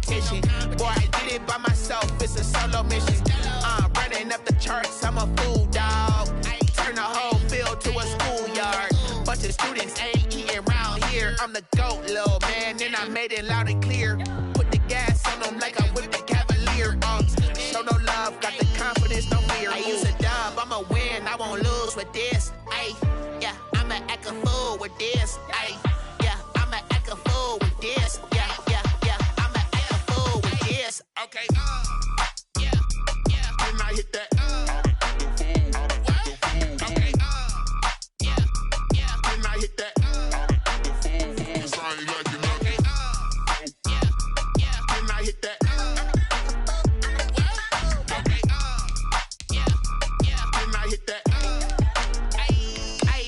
competition. Boy, I did it by myself, it's a solo mission. I'm running up the charts, I'm a fool, dog. Turn the whole field to a schoolyard. Bunch of students ain't eating round here. I'm the GOAT, little man, and I made it loud and clear. Put the gas on them like I whipped the Cavalier. Show no love, got the confidence, no fear. I use a dub, I'ma win, I won't lose with this. Ay, yeah, I'ma act a fool with this. Ay, yeah, I'ma act a fool with this. Yeah, yeah, yeah, I'ma act a fool with this. Okay, yeah, yeah. Then I hit that. Okay, yeah, yeah. Then I hit that. I ain't like it, okay, yeah, yeah. Then I hit that. Okay, yeah, yeah. Then I hit that. Ay,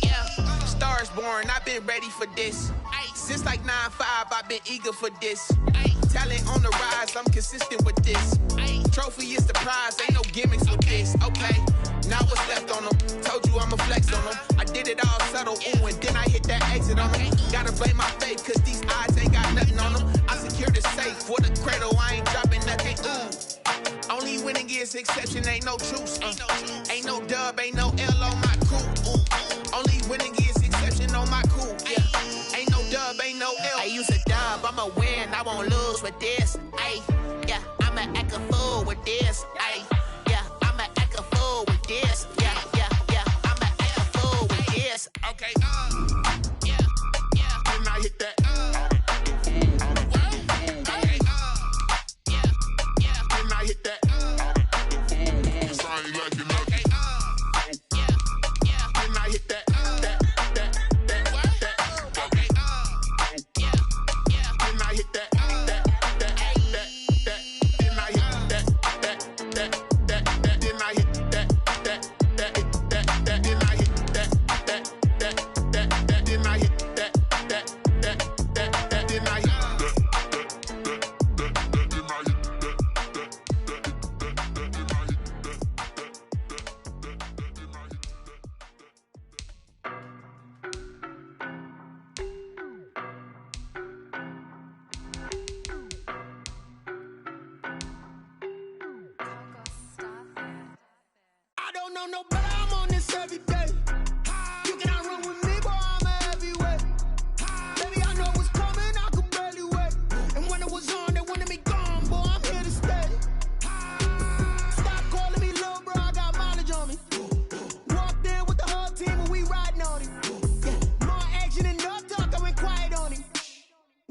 yeah. Stars born, I've been ready for this. Since like 9-5, I've been eager for this. Talent on the rise, I'm consistent with this. Trophy is the prize, ain't no gimmicks with this. Okay, now what's left on them? Told you I'ma flex on them. I did it all subtle, ooh, and then I hit that exit on them. Gotta blame my faith, cause these odds ain't got nothing on them. I secured the safe for the cradle, I ain't dropping nothing, ooh. Only winning is exception, ain't no truce. Ain't no dub, ain't no L on my crew. Ooh. Only winning is exception on my crew. Yeah. Ain't no dub, ain't no L. I use a dub, I'ma win, I won't lose with this. Ay, yeah, I'ma act a fool with this. Ay, yeah, I'ma act a fool with this. Yeah, yeah, yeah, I'ma act a fool with this. Okay, yeah, yeah. Then I hit that. Okay, yeah, yeah. Then I hit that. I ain't like it, okay, yeah, yeah. Then I hit that. No, but I'm on this every day. You cannot run with me, boy, I'm a heavyweight. Baby, I know what's coming, I could barely wait. And when it was on, they wanted me gone, boy, I'm here to stay. Stop calling me little bro, I got mileage on me. Walked in with the whole team and we riding on it. Yeah, more action and no talk, I went quiet on it.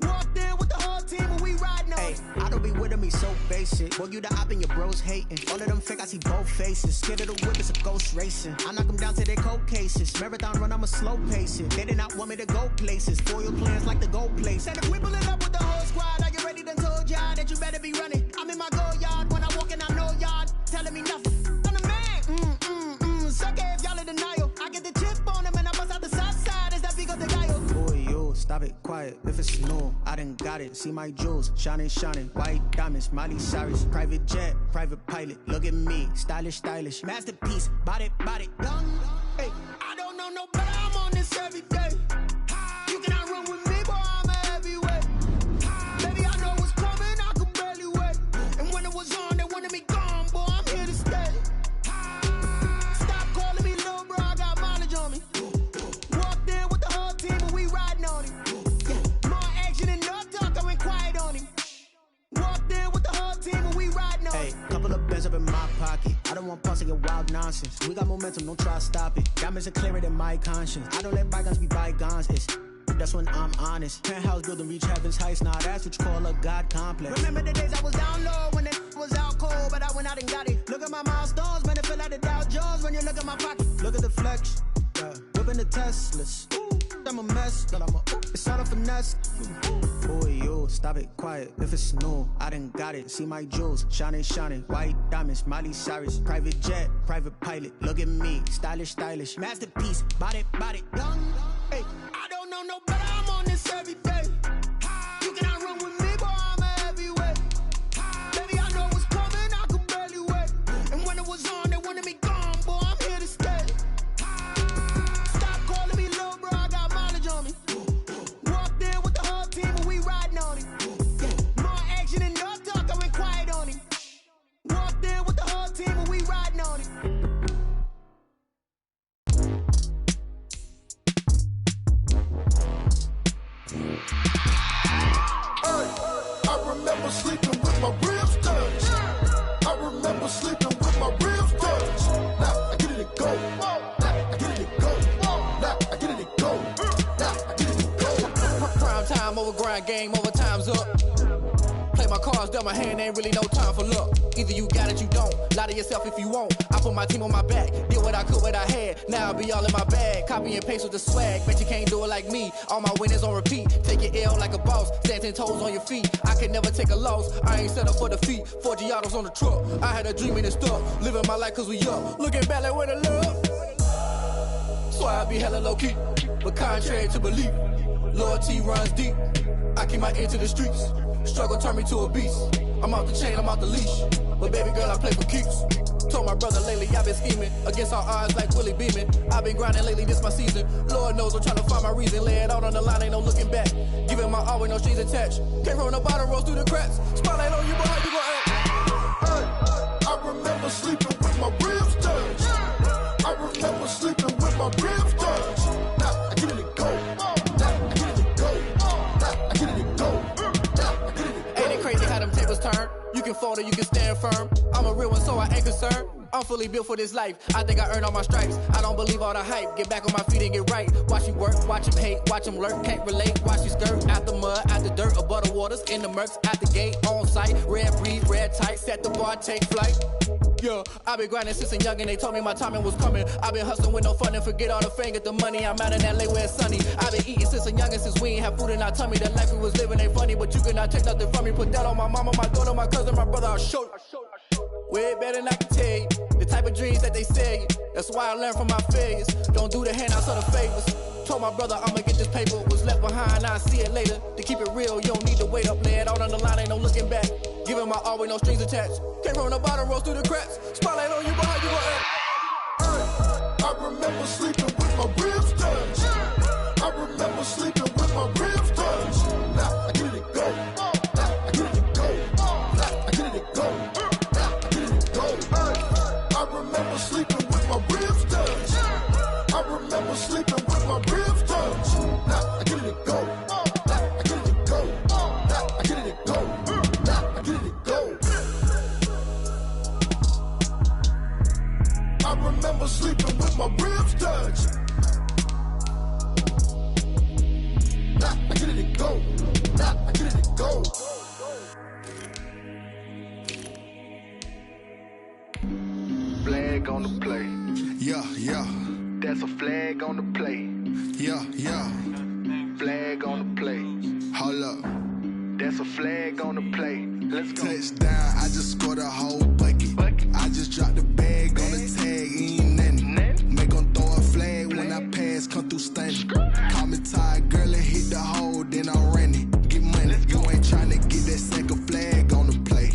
Walked in with the whole team and we riding on it. I don't be with me so basic. Boy, you the op and your bros hating. All of them fake, I see both faces. Scared of the whip, it's a ghost racing. I knock them down to their cold cases. Marathon run, I'ma slow pace it. They did not want me to go places. Foil plans like the gold place. And if we pulling up with the whole squad, are you ready? Done told y'all that you better be running. I'm in my go yard when I walk in, I know y'all telling me nothing. I'm the man. Suck it if y'all in denial. I get the chip on them and I bust out the south side. Is that big of the guy? Boy, yo, stop it, quiet. If it's new, I done got it. See my jewels, shining, shining. White diamonds, Miley Cyrus. Private jet, private pilot. Look at me, stylish, stylish. Masterpiece, body, young. Hey, I don't know no better, I'm on this every day. You cannot run with me, boy, I'm a heavyweight. Baby, I know what's coming, I could barely wait. And when it was on, they wanted me gone, boy, I'm here to stay. Stop calling me little bro, I got mileage on me. Walked in with the whole team and we riding on it. Yeah, more action and no talk, I went quiet on it. Walked in with the whole team and we riding on it. Hey, couple of bands up in my pocket. I don't want pause to get wild nonsense. We got momentum, don't try to stop it. Diamonds are clearer than my conscience. I don't let bygones be bygones. It's that's when I'm honest. Penthouse building reach heaven's heights. Now that's what you call a God complex. Remember the days I was down low when it was out cold, but I went out and got it. Look at my milestones, man, it feel like the Dow Jones when you look at my pocket. Look at the flex, yeah. Whipping the Teslas. I'm a mess, but it's all a finesse. Boy, yo, stop it, quiet. If it's new, I done got it. See my jewels, shining, shining. White diamonds, Miley Cyrus. Private jet, private pilot. Look at me, stylish, stylish. Masterpiece, body, young. Hey, I don't know no better, I'm on this every day. You cannot run with me, boy, I'm a heavyweight. Baby, I know what's coming, I could barely wait. And when it was on, they wanted me gone, boy, I'm here to stay. Stop calling me little bro, I got mileage on me. Walked in with the whole team and we riding on it. Yeah, more action remember sleeping with my ribs touched. I remember sleeping with my ribs touched. Now I get it to go. Now I get it to go. Now I get it to go. Now I get it to go. Prime time over grind game, over time's up. Play my cards, dealt my hand, ain't really no time for luck. Either you got it, you don't. Lie to yourself if you won't. I put my team on my back, did what I could, what I had. Now I'll be all in my bag, copy and paste with the swag. Bet you can't do it like me. All my winners on repeat. Take your L like a boss, stand 10 toes on your feet. I can never take a loss, I ain't set up for defeat. 4 Giottos on the truck, I had a dream and it stuck. Living my life cause we up, looking back like where the love. So I be hella low key, but contrary to belief, loyalty runs deep. I keep my ear to the streets. Struggle turned me to a beast. I'm off the chain, I'm off the leash. But baby girl, I play for keeps. Told my brother lately, I've been scheming against all odds like Willie Beeman. I've been grinding lately, this my season. Lord knows I'm trying to find my reason. Lay it out on the line, ain't no looking back. Giving my all with no strings attached. Came from the bottom, rose through the cracks. Spotlight on you, but how you gon' act? Hey, I remember sleeping with my ribs touched. I remember sleeping with my ribs touched. Now I get it to go. Now I get it to go. Now I get it to go. Ain't it crazy how them tables turn? You can fold or you can stand firm. I'm a real one, so I ain't concerned. I'm fully built for this life. I think I earned all my stripes. I don't believe all the hype. Get back on my feet and get right. Watch you work, watch him hate, watch him lurk. Can't relate, watch you skirt. Out the mud, out the dirt, above the waters, in the murks, out the gate, on site. Red breeze, red tight, set the bar, take flight. Yeah, I been grinding since a youngin', they told me my timing was coming. I been hustling with no fun and forget all the fame, get the money. I'm out in LA where it's sunny. I been eating since a youngin', since we ain't have food in our tummy. The life we was living ain't funny, but you cannot take nothing from me. Put that on my mama, my daughter, my cousin, my brother, I'll show you. Way better than I can tell you. The type of dreams that they sell you. That's why I learned from my failures. Don't do the handouts or the favors. Told my brother I'ma get this paper. Was left behind, I'll see it later. To keep it real, you don't need to wait up. Lay it out on the line, ain't no looking back. Giving my all with no strings attached. Came from the bottom, rose through the cracks. Spotlight on you, but how you gon' act? Hey, I remember sleeping with my ribs touched. I remember sleeping with my ribs touched. Now I get it to go. Now I get it to go. Now I get it to go. Now I get it to go. Hey, I remember sleeping with my ribs touched. I remember sleeping with my ribs touched. Now I get it to go. Now I get it to go. Now I get it to go. Now I get it to go. I remember sleeping with my ribs touched. Now I get it to go. Now I get it to go. Flag on the play. Yeah, yeah. That's a flag on the play. Yeah, yeah. Flag on the play. Hold up. That's a flag on the play. Let's go. Touchdown, I just scored a whole bucket. I just dropped the bag on the tag, ain't nothing. Make 'em throw a flag when I pass, come through stunning. Call me tired, girl, and hit the hole, then I'm running. Get money, you ain't tryna get that second flag on the play.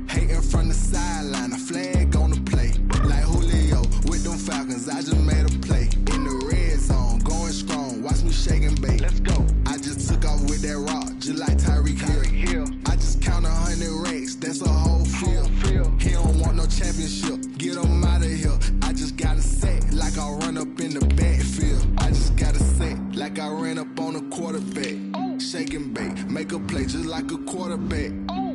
Hating from the sideline, a flag on the play. Like Julio with them Falcons, I just made a play. In the red zone, going strong, watch me shake and bake. Let's go. I just took off with that rock, just like Tyreek Hill. I just count 100 racks, that's a whole field. He don't want no championship, get him out of here. I just gotta set like I run up in the backfield. I just gotta set like I ran up on a quarterback. Shake and bake, make a play just like a quarterback.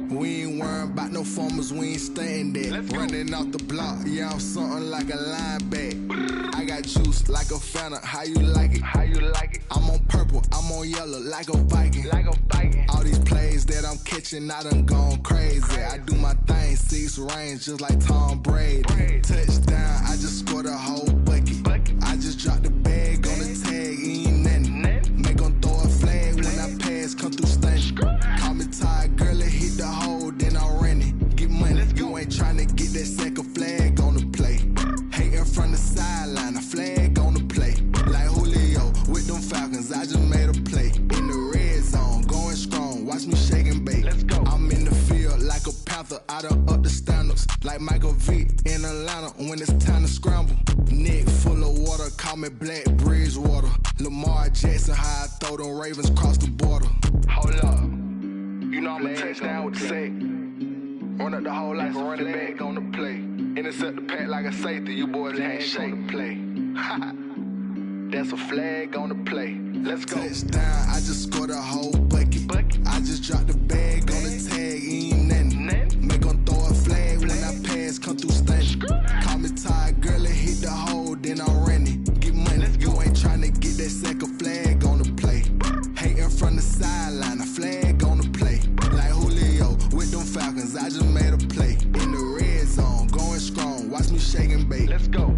We ain't worrying about no formers, we ain't staying there. Running off the block, yeah, I'm something like a linebacker. I got juice like a Fanta, how you like it? How you like it? I'm on purple, I'm on yellow like a Viking. Like a Viking. All these plays that I'm catching, I done gone crazy. I do my thing, 6 range just like Tom Brady. Touchdown, I just scored a whole bucket. I just dropped the bag on the tag, ain't nothing. Make 'em throw a flag when I pass, come through stunning. Call me tired, girl, and hit the hole, then I'm running. Get money, you ain't tryna get that second flag on the play. Hating from the sideline, a flag on the play. Like Julio with them Falcons, I just made a play. In the red zone, going strong, watch me shake and bake. Let's go. I'm in the field like a Panther, I done up the standards. Like Michael Vick in Atlanta when it's time to scramble. Neck full of water, call me Black Bridgewater. Lamar Jackson, how I throw them Ravens cross the border. Hold up. You know I'm a touchdown with the sack. Run up the whole like a running back on the play. Intercept the pack like a safety. You boys can't shake the play. That's a flag on the play. Let's go. Touchdown, I just scored a whole bucket. I just dropped the bag on the tag, cause I just made a play. In the red zone, going strong, watch me shake and bake. Let's go.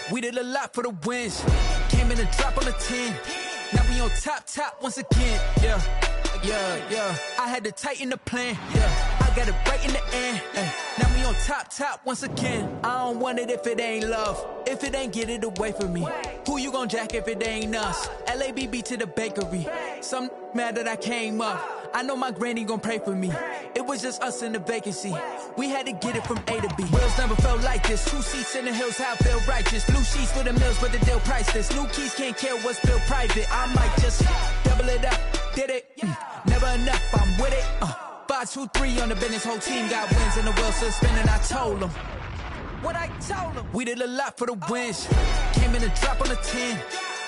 We did a lot for the wins. Came in and drop on the 10. Now we on top once again. Yeah. I had to tighten the plan. Yeah, I got it right in the end. Now we on top once again. I don't want it if it ain't love. If it ain't, get it away from me. Who you gon' jack if it ain't us? LABB to the bakery. Some mad that I came up. I know my granny gon' pray for me. It was just us in the vacancy. We had to get it from A to B. Wheels never felt like this. 2 seats in the hills, how I feel righteous. Blue sheets for the mills, but the deal priceless. New keys can't care what's built private. I might just double it up. Did it? Never enough, I'm with it. 5, 2, 3 on the business. Whole team got wins and the wheels still spinning. I told them what I told them. We did a lot for the wins. Came in and drop on the 10.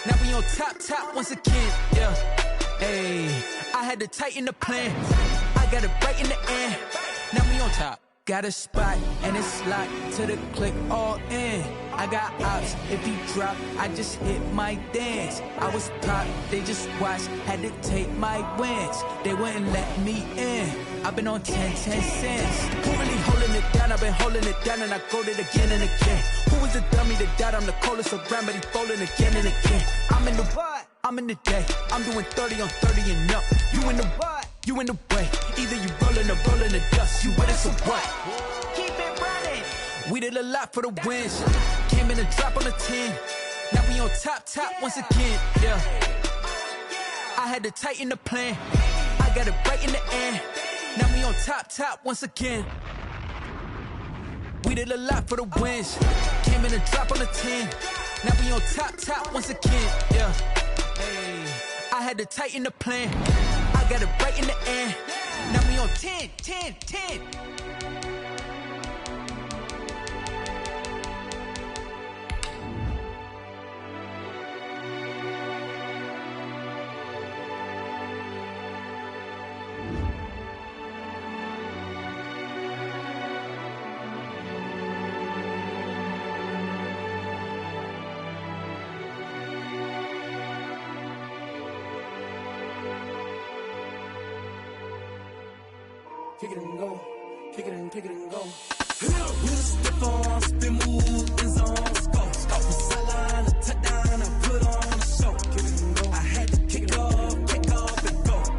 Now we on top once again. Yeah. Hey, I had to tighten the plan. I got it right in the end. Now we on top. Got a spot and it's locked to the click all in. I got ops, if he drop, I just hit my dance. I was pop, they just watched, had to take my wins. They wouldn't let me in. I've been on 10 cents. Who really holding it down? I've been holding it down and I go it again and again. Who was the dummy that died? I'm the coldest around, but he folding again and again. I'm in the what? I'm in the day, I'm doing 30 on 30 and up. You in the what? You in the way. Either you rollin' or rollin' the dust. You with it, so what? Keep it running. We did a lot for the wins. Came in a drop on the 10. Now we on top once again, yeah. I had to tighten the plan. I got it right in the end. Now we on top once again. We did a lot for the wins. Came in a drop on the 10. Now we on top once again, yeah. Hey, I had to tighten the plan. I got it right in the end. Now we on 10. Kick it and go, kick it and go. With a stiff on, spin move, in zone, go. From sideline to touchdown, I put on a show. Kick it and go. I had to kick off and go.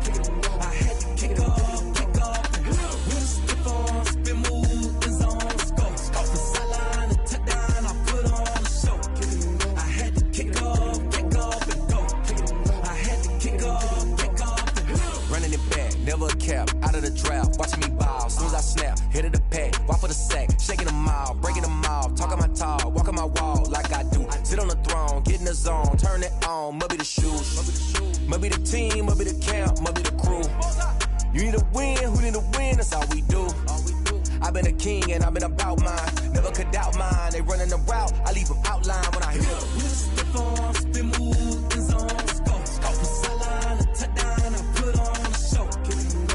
Kick it and go. I had to kick off and go. With a stiff on, spin move, in zone, go. From sideline to touchdown, I put on a show. Kick it and go. I had to kick off and go. Kick it and go. I had to kick off and go. Running it back, never a cap, out of the drought, watching me ball. Soon as I snap, hit of the pack, walk for the sack, shaking them out, breaking them off, talking my talk, walking my wall like I do. Sit on the throne, get in the zone, turn it on, must be the shoes, must be the team, must be the camp, must be the crew. You need a win, who need a win, that's all we do. I've been a king and I've been about mine, never could doubt mine. They running the route, I leave them outline when I hear them. With a stiff on, spin move, in zone, go. From sideline to touchdown, I put on a show.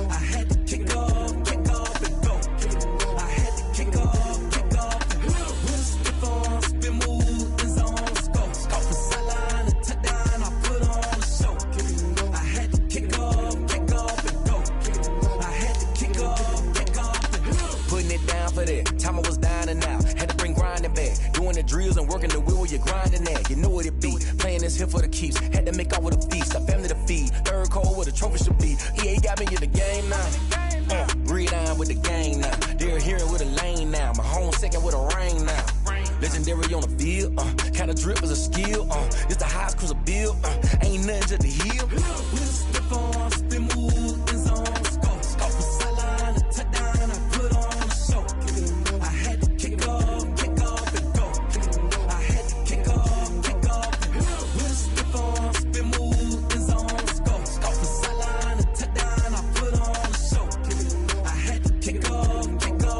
I had to kick off and go. I had to kick off and go. With a stiff on, spin move, in zone, go. From sideline to touchdown, I put on a show. I had to kick off and go. I had to kick off and go. Putting it down for that, time I was down and out, had to bring grinding back, doing the drills and working the wheel where you're grinding at, you know what it be, playing this here for the keeps, had to make out with a feast, a family to feed, third cold where the trophy should be, EA got me in the game now, read on with the gang now, they're hearing with a lane now, my home second with a rain now, legendary on the field, kinda drip is a skill, it's the highest cruiser bill, ain't nothing to the hill. With a stiff on, spin move, in zone, go. From sideline to touchdown, I put on a show. I had to kick off and go. I had to kick off and go. With a stiff on, spin move, in zone, go. From sideline to touchdown, I put on a show. I had to kick off and go.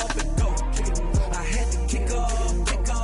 I had to kick off and go.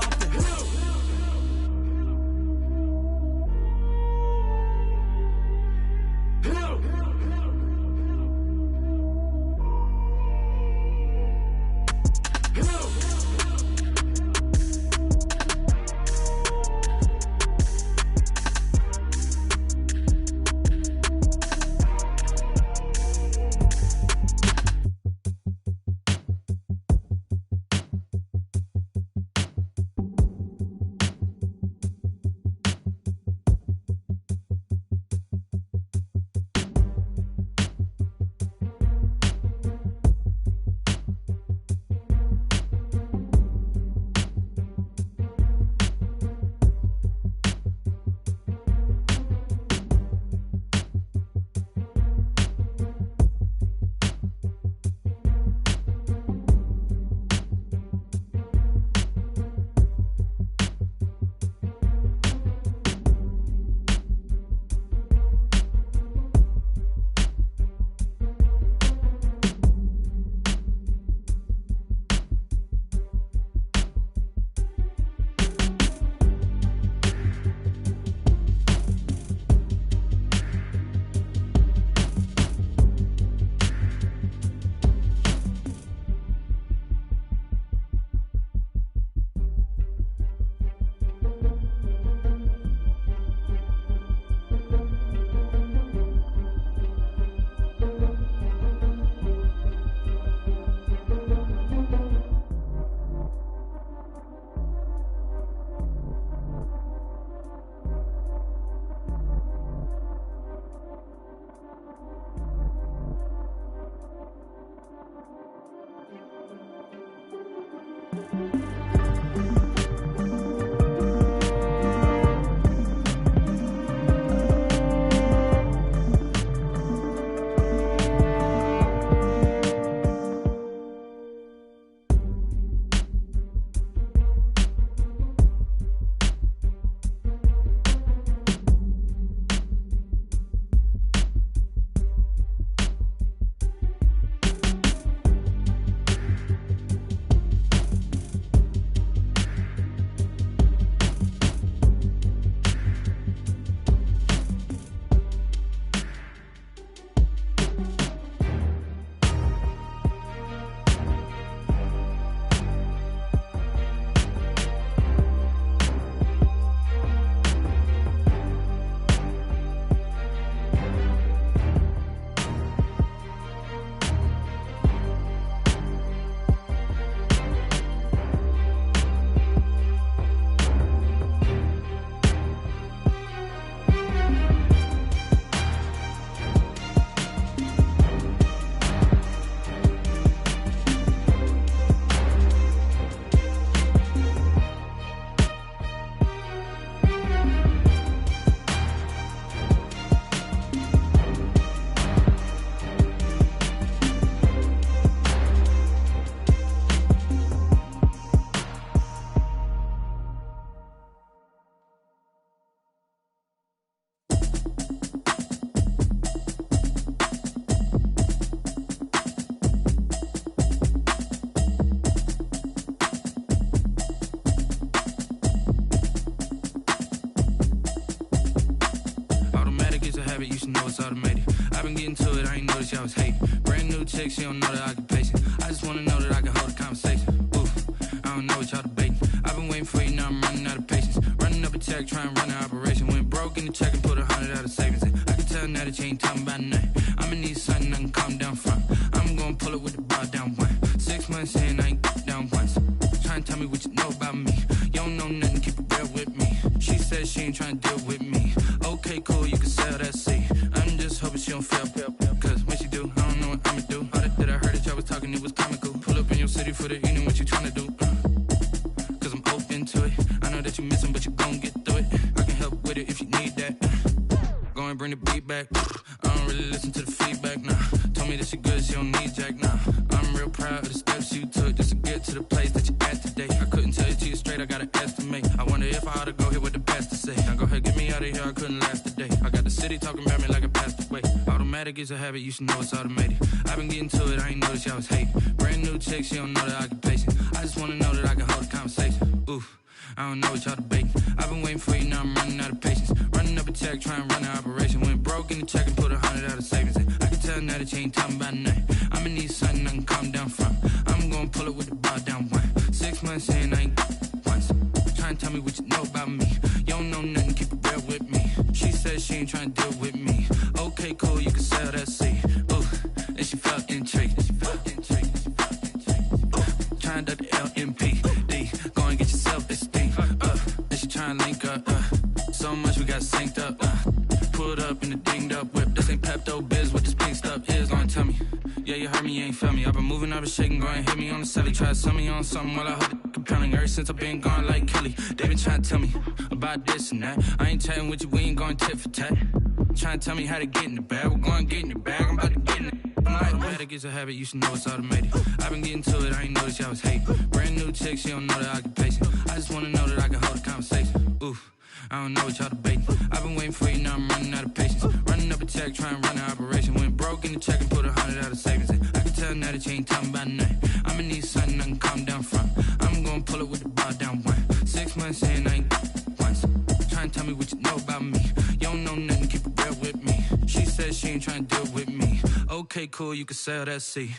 into it, I ain't noticed y'all was hating. Brand new chick, she don't know the occupation. I just wanna know that I can hold a conversation. Ooh, I don't know what y'all debating. I've been waiting for you, now I'm running out of patience. Running up a check, trying to run an operation. Went broke in the check and put 100 out of savings in. I can tell now that you ain't talking about nothing. I'ma need something I can calm down from. I'm gonna pull it with the bar down one. 6 months in, I ain't down once. Trying to tell me what you know about me. You don't know nothing, keep it real with me. She said she ain't trying to deal with me. Okay, cool, you can sell that seat. I'm just hoping she don't fail. Cause when she do, I don't know what I'ma do. All that I heard that y'all was talking, it was comical. Pull up in your city for the evening, what you trying to do? Cause I'm open to it. I know that you missing, but you gon' get through it. I can help with it if you need that. Go and bring the beat back. I don't really listen to the feedback, nah. Told me that she good, she don't need jack, nah. I'm real proud of the steps you took just to get to the place that you at today. I couldn't tell you to you straight, I gotta estimate. I wonder if I ought to go here with the best to say. Now go ahead, get me out of here, I couldn't last a day. I got the city talking about me like I passed away. Automatic is a habit, you should know it's automated. I've been getting to it, I ain't noticed y'all was hating. Brand new chick, she don't know the occupation. I just wanna know that I can hold a conversation. Ooh, I don't know what y'all debating. I've been waiting for you, now I'm running out of patience. Running up a check, trying to run an operation. Went broke in the check and put 100 out of savings in. I can tell now that you ain't talking about nothing. I'ma need something I can calm down from. I'm gonna pull it with the bar down one. 6 months in, I ain't once. Trying to tell me what you know about me. You don't know nothing, keep it real with me. She said she ain't trying to deal with me. Okay, cool, you can sell that seat. Ooh, and she felt intrigued. Trying to duck the LMP. Go and get your self-esteem. And she trying to link up. So much we got synced up. Pulled up in the dinged up whip. This ain't Pepto Biz, what this pink stuff is. Don't tell me. Yeah, you heard me, you ain't felt me. I've been moving, I've been shaking, go and hit me on the celly. Try to sell me on something while I hold it compelling. Ever since I've been gone like Kelly, they been trying to tell me about this and that. I ain't chatting with you, we ain't going tit for tat. Trying to tell me how to get in the bag. We're going to get in the bag, I'm about to get in it. Automatic is a habit, you should know it's automated. I've been getting to it, I ain't noticed y'all was hating. Brand new chick, she don't know the occupation. I just wanna know that I can hold a conversation. Ooh, I don't know what y'all debating. I've been waiting for you, now I'm running out of patience. Running up a check, trying to run an operation. Went broke in the check and put 100 out of savings in. I can tell now that you ain't talking about nothing. I'ma need something I can calm down from. I'm gonna pull it with the bar down one. 6 months in, I ain't once. Trying to tell me what you know about me. You don't know nothing, keep it real with me. She said she ain't trying to deal with me. Okay, cool, you can sell that seat.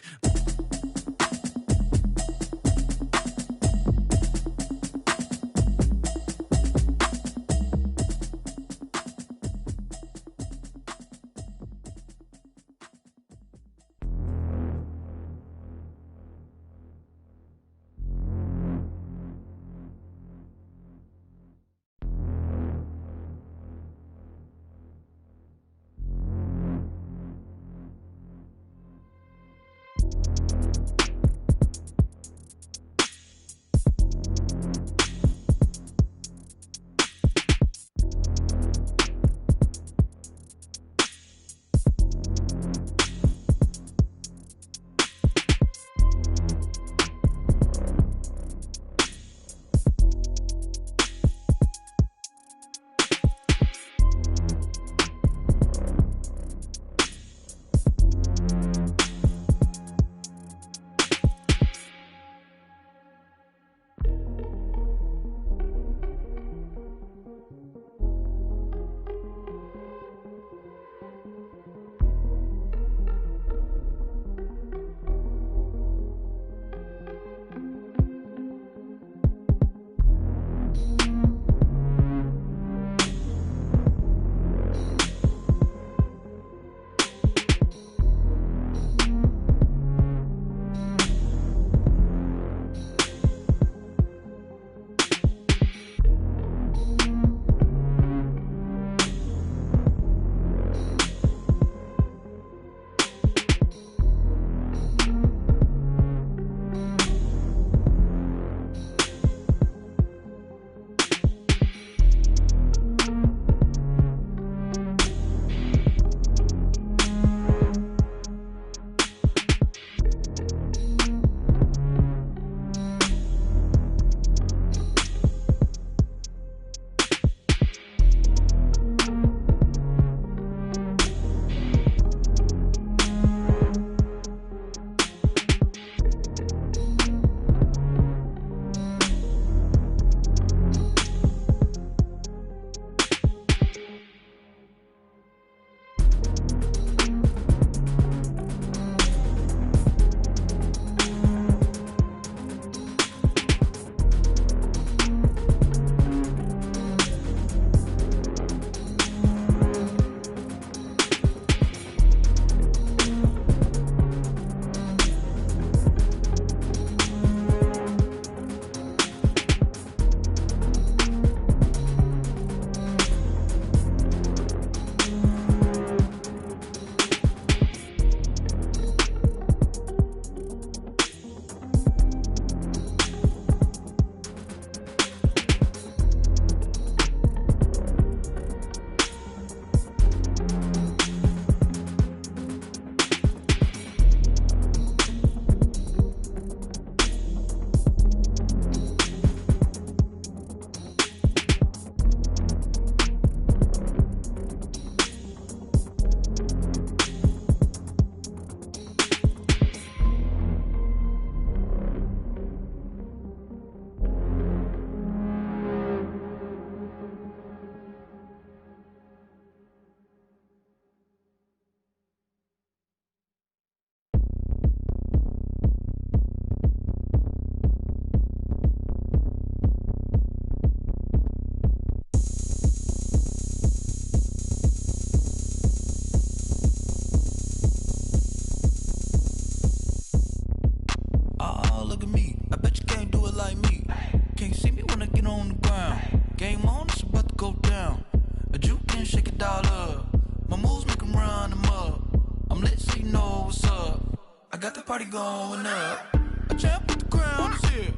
got the party going up. A champ with the crown is here.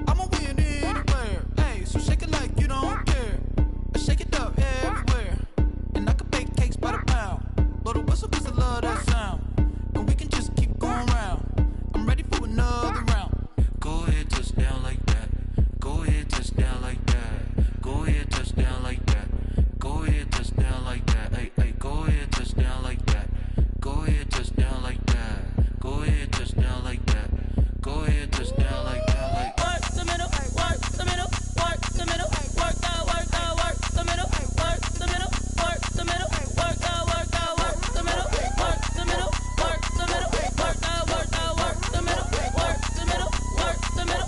I'ma win anywhere. Hey, so shake it like you don't care. Shake it up everywhere. And I can bake cakes by the pound. Blow the whistle cause I love that sound. And we can just keep going round. I'm ready for another round. Go ahead, touch down like that. Go ahead, touch down like that. Go ahead, touch down like that. Go ahead, touch down like that. Hey, hey, go ahead, touch down like that. Go ahead, touch down like that. Go ahead, touch down like that. Go ahead, touch down like that. Like work the middle, work the middle, work the middle, work the middle, work the middle, work the middle, work the middle, work the middle, work the middle, work the middle, work the middle, work the middle,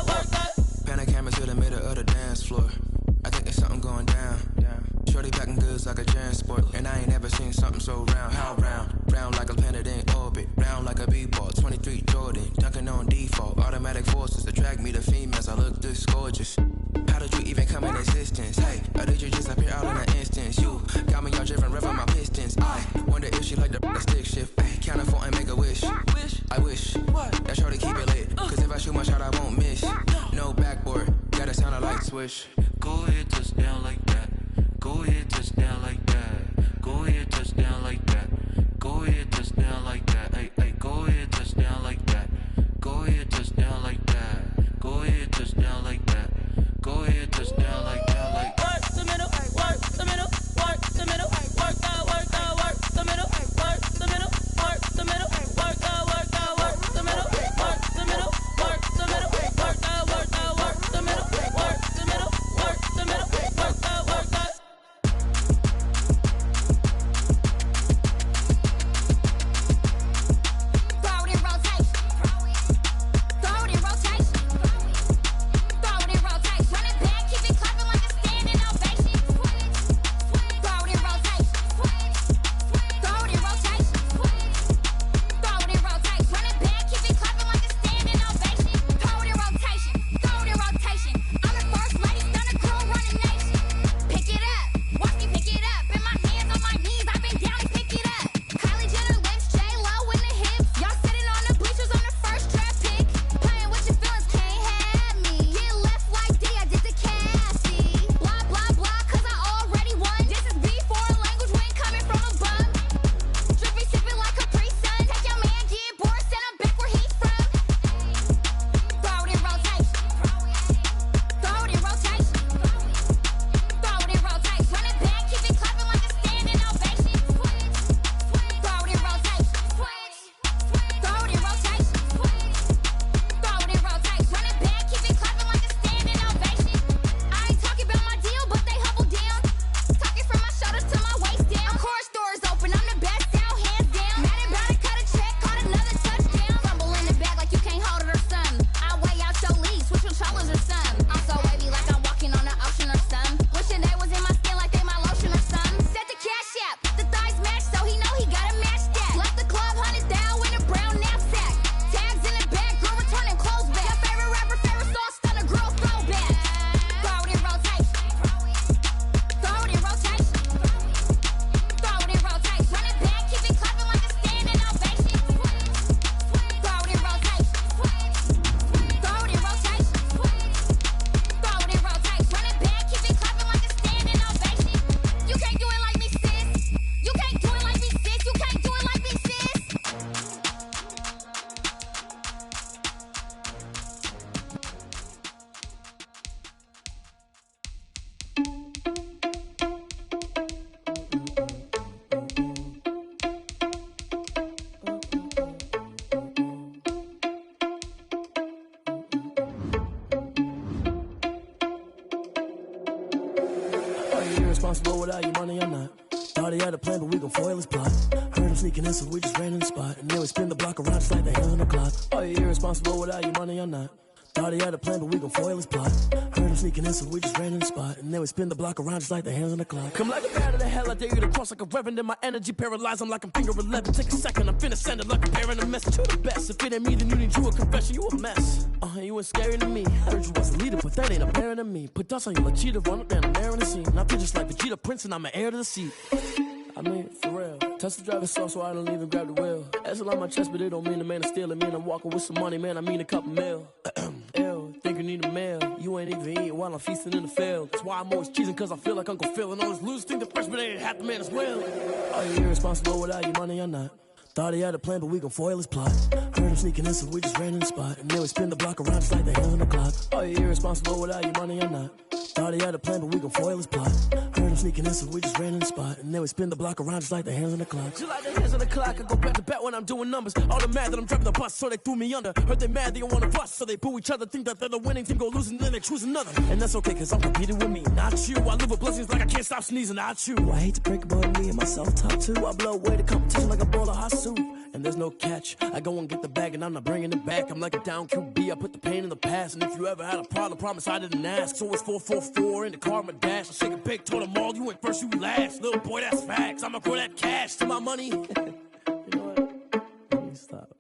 work the. Pan a camera to the middle of the dance floor. I think there's something going down. Shorty packing goods like a transport, and I ain't never seen something so round. How round? Round like a planet in orbit, round like a b-ball. 23 Jordan, dunking on default. Automatic forces attract me to females. I look this gorgeous. How did you even come in existence? Hey, or did you just appear out in an instance? You got me all driven, revving my pistons. I wonder if she like the stick shift. Ay, count it 4 and make a wish. I wish that shorty keep it lit. Cause if I shoot my shot, I won't miss. No backboard, gotta sound a light switch. go ahead, touch down like that. Go ahead, touch down like that. Go ahead, touch down like that. Go ahead, touch down like that. Hey, hey, go ahead, touch down like that. Go ahead, touch down like that. Go ahead, touch down like that. Go ahead, touch down like that. Like work the middle, work the middle, work the middle, work the middle, work the middle, work the middle, work the middle, work the middle, work the middle, work the middle, work the middle, work the middle, work the middle, work the. Responsible without your money or not. Thought he had a plan, but we gon' foil his plot. Heard him sneaking in, so we just ran in the spot. And then we spin the block around just like the hands on the clock. Are you irresponsible without your money or not? Thought he had a plan, but we gon' foil his plot. Heard him sneaking in, so we just ran in the spot. And then we spin the block around just like the hands on the clock. Come like a bat of the hell, I dare you to cross like a reverend. And my energy paralyzed, I'm like I'm finger 11. Take a second, I'm finna send it like a bearing a message. You the best, if it ain't me, then you need you a confession. You a mess, you ain't scary to me. Heard you was a leader, but that ain't apparent to me. Put dust on you like cheetah, run up down the air in the scene. And I feel just like Vegeta Prince, and I'm an heir to the seat. I mean, for real. Tesla driving soft, so I don't even grab the wheel. That's a lot on my chest, but it don't mean the man is stealing. Mean I'm walking with some money, man, I mean a couple mil. Ew, think you need a meal. You ain't even eating while I'm feasting in the field. That's why I'm always cheesing, cause I feel like Uncle Phil. And all those losers think the freshman ain't half the man as well. Are you irresponsible without your money or not? Thought he had a plan, but we gon' foil his plot. Heard him sneaking in, so we just ran in the spot. And then we spin the block around just like the hands on the clock. Are you irresponsible without your money or not? Thought he had a plan, but we gon' foil his plot. Heard him sneaking in, so we just ran in the spot. And then we spin the block around just like the hands on the clock. Just like the hands on the clock, I go back to back when I'm doing numbers. All the mad that I'm driving the bus, so they threw me under. Heard they mad, they don't wanna bust, so they boo each other. Think that they're the winning team, go losing, then they choose another. And that's okay, cause I'm competing with me, not you. I live with blessings like I can't stop sneezing, not you. I hate to break it, but me and myself top two. I blow away the competition like a bowl of hot soup. And there's no catch. I go and get the bag and I'm not bringing it back. I'm like a down QB, I put the pain in the past. And if you ever had a problem, promise I didn't ask. So it's 444 in the car, my dash. I shake a big, told them all, you went first, you last. Little boy, that's facts. I'ma grow that cash to my money. You know what? Let me stop.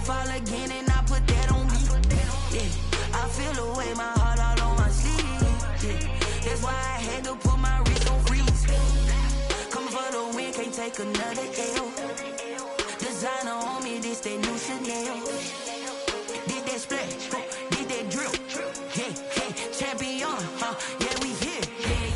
fall again and I put that on me. Yeah, I feel the way, my heart all on my sleeve. Yeah, that's why I had to put my wrist on freeze. Coming for the win, can't take another L. Designer on me, this that new Chanel. Did that splash, did that drill. Yeah, champion, yeah, we here.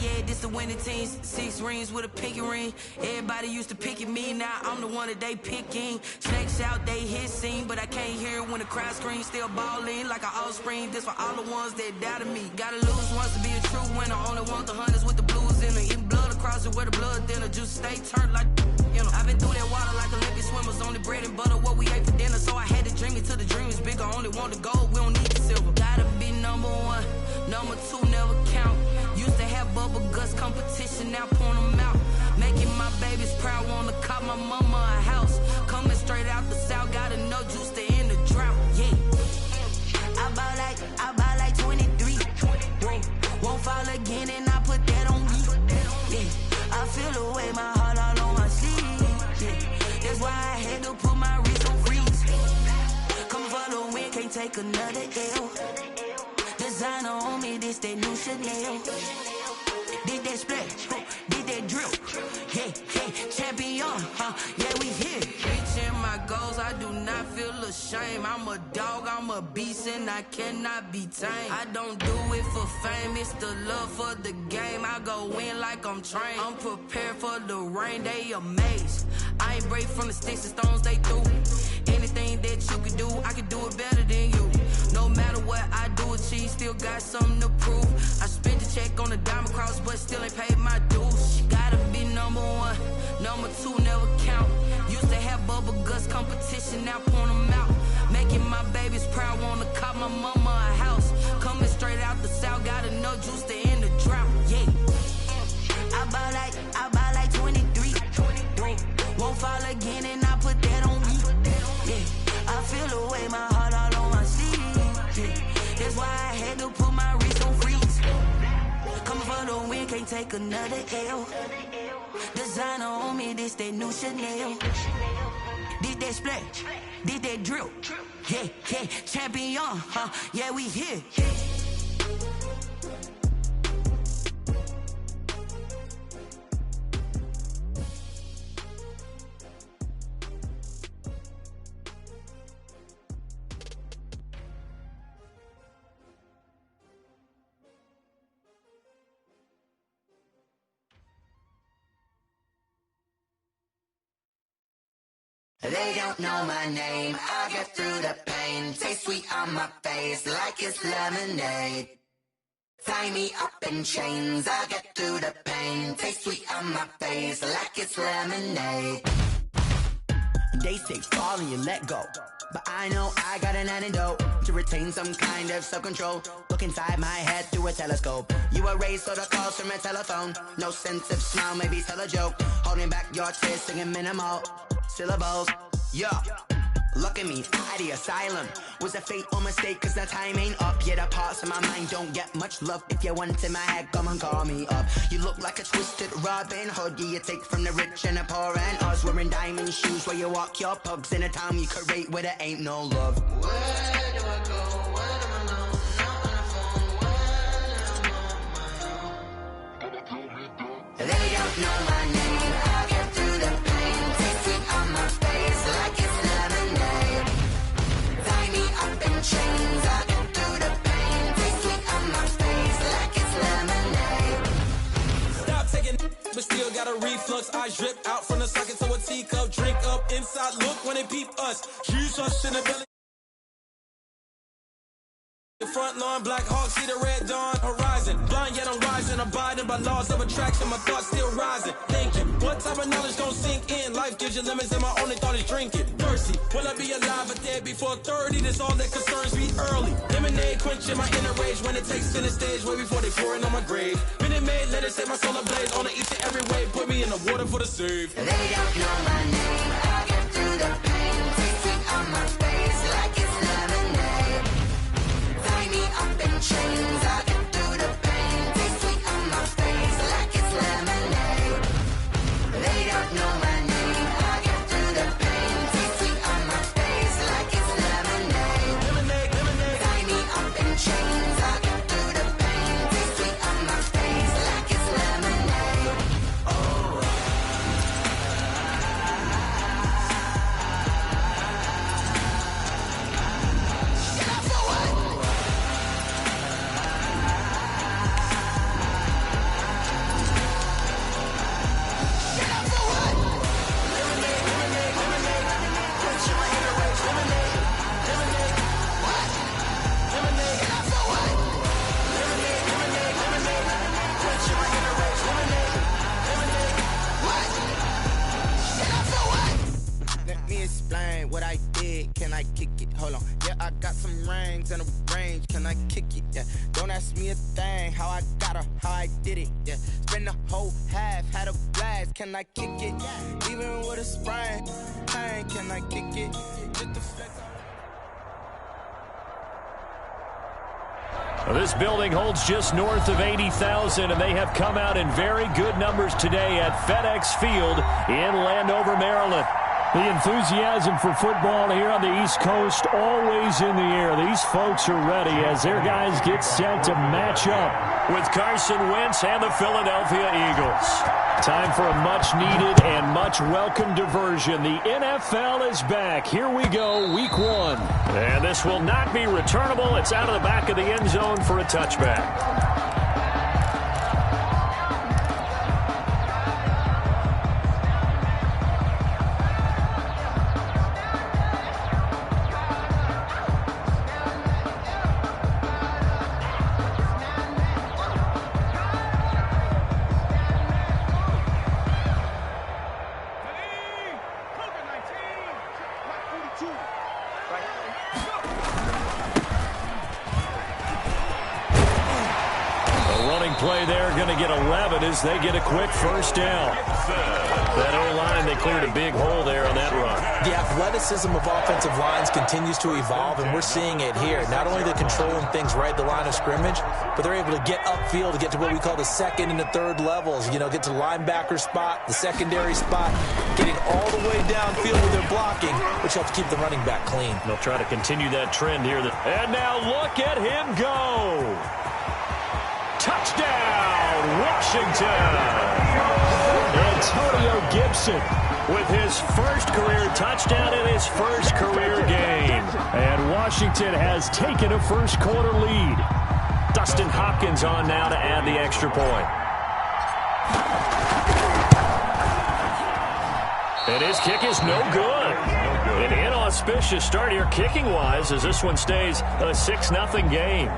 Yeah, this the winning team. 6 rings with a pinky ring. Everybody used to pick at me, now I'm the one that they picking. Snakes out, they hit scene, but I can't hear it when the crowd screams. Still balling like an offspring. This for all the ones that doubted me. Gotta lose once to be a true winner. Only want the hunters with the blues in it. Eating blood across it where the blood thinner. Juice stay turned like, you know. I've been through that water like Olympic swimmers. Only bread and butter, what we ate for dinner. So I had to dream it till the dream is bigger. Only want the gold, we don't need the silver. Gotta be number 1, number 2 never count. Used to have bubble guts competition, now point them out. Making my babies proud, wanna cop my mama a house. Coming straight out the south, gotta know juice to end the drought. Yeah, I bought like 23. Won't fall again, and I put that on me. Yeah, I feel the way, my heart all on my sleeve. Yeah, that's why I had to put my wrist on freeze. Come for the win, can't take another L. Designer on me, this that new Chanel. Did that splash, did that drill. Yeah, champion, yeah, we here. Reaching my goals, I do not feel ashamed. I'm a dog, I'm a beast, and I cannot be tamed. I don't do it for fame, it's the love for the game. I go in like I'm trained. I'm prepared for the rain, they amazed. I ain't break from the sticks and stones they threw. Anything that you can do, I can do it better than you. No matter what I do, achieve, still got something to prove. I spent the check on the diamond cross, but still ain't paid my dues. Gotta be number 1, number 2 never count. Used to have bubble guts competition, now point them out. Making my babies proud, wanna cop my mama a house. Coming straight out the south, gotta know juice to end the drought. Yeah, I bought like 23. Won't fall again, and I put that on me. Yeah, I feel the way, my heart all on my sleeve. Yeah, that's why I had to put my wrist on freeze. Coming for the win, can't take another L. Designer on me, this that new Chanel. Did that splash, did that drill. Yeah, champion, yeah, we here. They don't know my name, I get through the pain. Taste sweet on my face like it's lemonade. Tie me up in chains, I get through the pain. Taste sweet on my face like it's lemonade. They say fall and you let go, but I know I got an antidote to retain some kind of self-control. Look inside my head through a telescope. You erase all the calls from a telephone. No sense of smile, maybe tell a joke. Holding back your tears, singing minimal syllables. Yeah, look at me, at the asylum. Was a fate or mistake, cause the time ain't up. Yet the parts of my mind don't get much love. If you want in my head, come and call me up. You look like a twisted Robin Hood. You take from the rich and the poor and us. Wearing diamond shoes where you walk your pugs. In a town you create where there ain't no love. Where do I go? Where do I know? Not on the phone. When I'm on my own. They don't know my name. I get through the pain. Taste it on my face like it's lemonade. Tie me up in chains. I get through the pain. Taste it on my face like it's lemonade. Stop taking, but still got a reflux. I drip out from the socket to a teacup. Drink up inside. Look when they peep us. Use us in the belly. The front lawn, Black Hawk, see the red dawn horizon. Blind yet I'm rising, abiding by laws of attraction. My thoughts still rising. Thinking, what type of knowledge gon' sink in? Life gives you limits, and my only thought is drinking. Thirsty, will I be alive or dead before 30? That's all that concerns me early. Lemonade quenching my inner rage when it takes center stage, way before they pour it on my grave. Minute Maid, let it set my soul ablaze. On each and every way, put me in the water for the save. They don't know my name. I get through the pain. Taste it on my face like it's lemonade. Tie me up in chains. I get through the pain. Taste sweet on my face like it's lemonade. They don't know my name. I get through the pain. Taste sweet on my face like it's lemonade. Tie me up in chains. I get through the pain. Taste sweet on my face like it's lemonade. Oh. it. Hold on. Yeah, I got some rings and a range. Can I kick it? Yeah. Don't ask me a thing. How I got her, how I did it. Yeah. Spend the whole half, had a blast. Can I kick it? Even with a sprain, pain. Can I kick it? Just the flex. Well, this building holds just north of 80,000, and they have come out in very good numbers today at FedEx Field in Landover, Maryland. The enthusiasm for football here on the East Coast always in the air. These folks are ready as their guys get set to match up with Carson Wentz and the Philadelphia Eagles. Time for a much-needed and much-welcome diversion. The NFL is back. Here we go, Week 1. And this will not be returnable. It's out of the back of the end zone for a touchback. Play there, going to get 11 as they get a quick first down. That O-line, they cleared a big hole there on that run. The athleticism of offensive lines continues to evolve, and we're seeing it here. Not only they're controlling things right at the line of scrimmage, but they're able to get upfield to get to what we call the second and the third levels. You know, get to the linebacker spot, the secondary spot, getting all the way downfield with their blocking, which helps keep the running back clean. They'll try to continue that trend here. And now look at him go. Touchdown, Washington! Antonio Gibson with his first career touchdown in his first career game. And Washington has taken a first quarter lead. Dustin Hopkins on now to add the extra point. And his kick is no good. An inauspicious start here kicking-wise as this one stays a 6-0 game.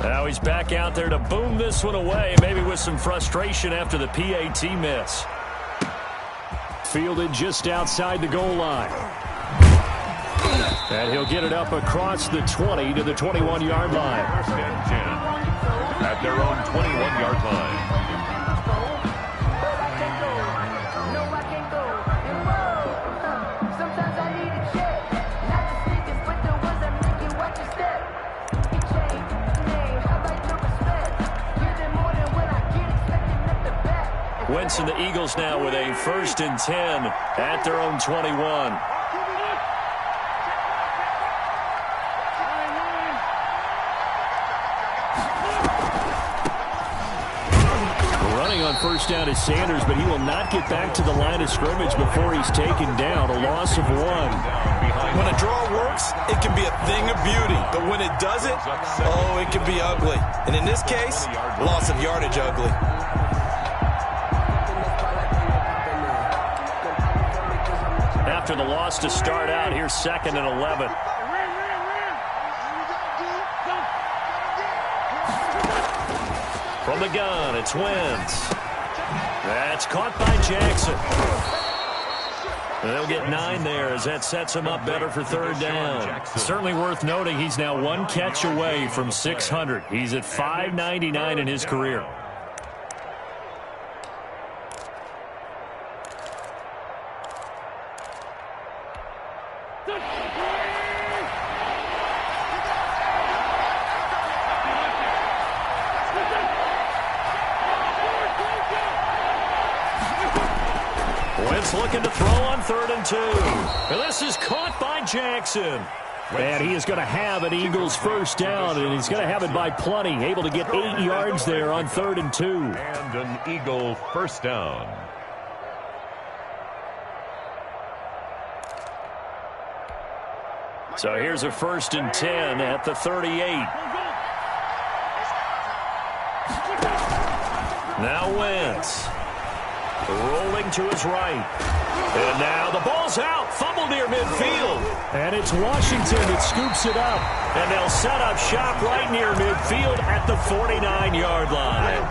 Now he's back out there to boom this one away, maybe with some frustration after the PAT miss. Fielded just outside the goal line. And he'll get it up across the 20 to the 21-yard line. First and 10 at their own 21-yard line. Wentz and the Eagles now with a first and 10 at their own 21. Running on first down is Sanders, but he will not get back to the line of scrimmage before he's taken down. A loss of 1. When a draw works, it can be a thing of beauty. But when it doesn't, oh, it can be ugly. And in this case, loss of yardage ugly. After the loss to start out, here's 2nd and 11. From the gun, it's Wentz. That's caught by Jackson. And they'll get 9 there as that sets him up better for third down. Certainly worth noting he's now 1 catch away from 600. He's at 599 in his career. Wentz looking to throw on 3rd and 2. And this is caught by Jackson. And he is going to have an Eagles first down, and he's going to have it by plenty. Able to get 8 yards there on 3rd and 2. And an Eagle first down. So here's a 1st and 10 at the 38. Now Wentz. Rolling to his right. And now the ball's out. Fumble near midfield. And it's Washington that scoops it up. And they'll set up shop right near midfield at the 49-yard line.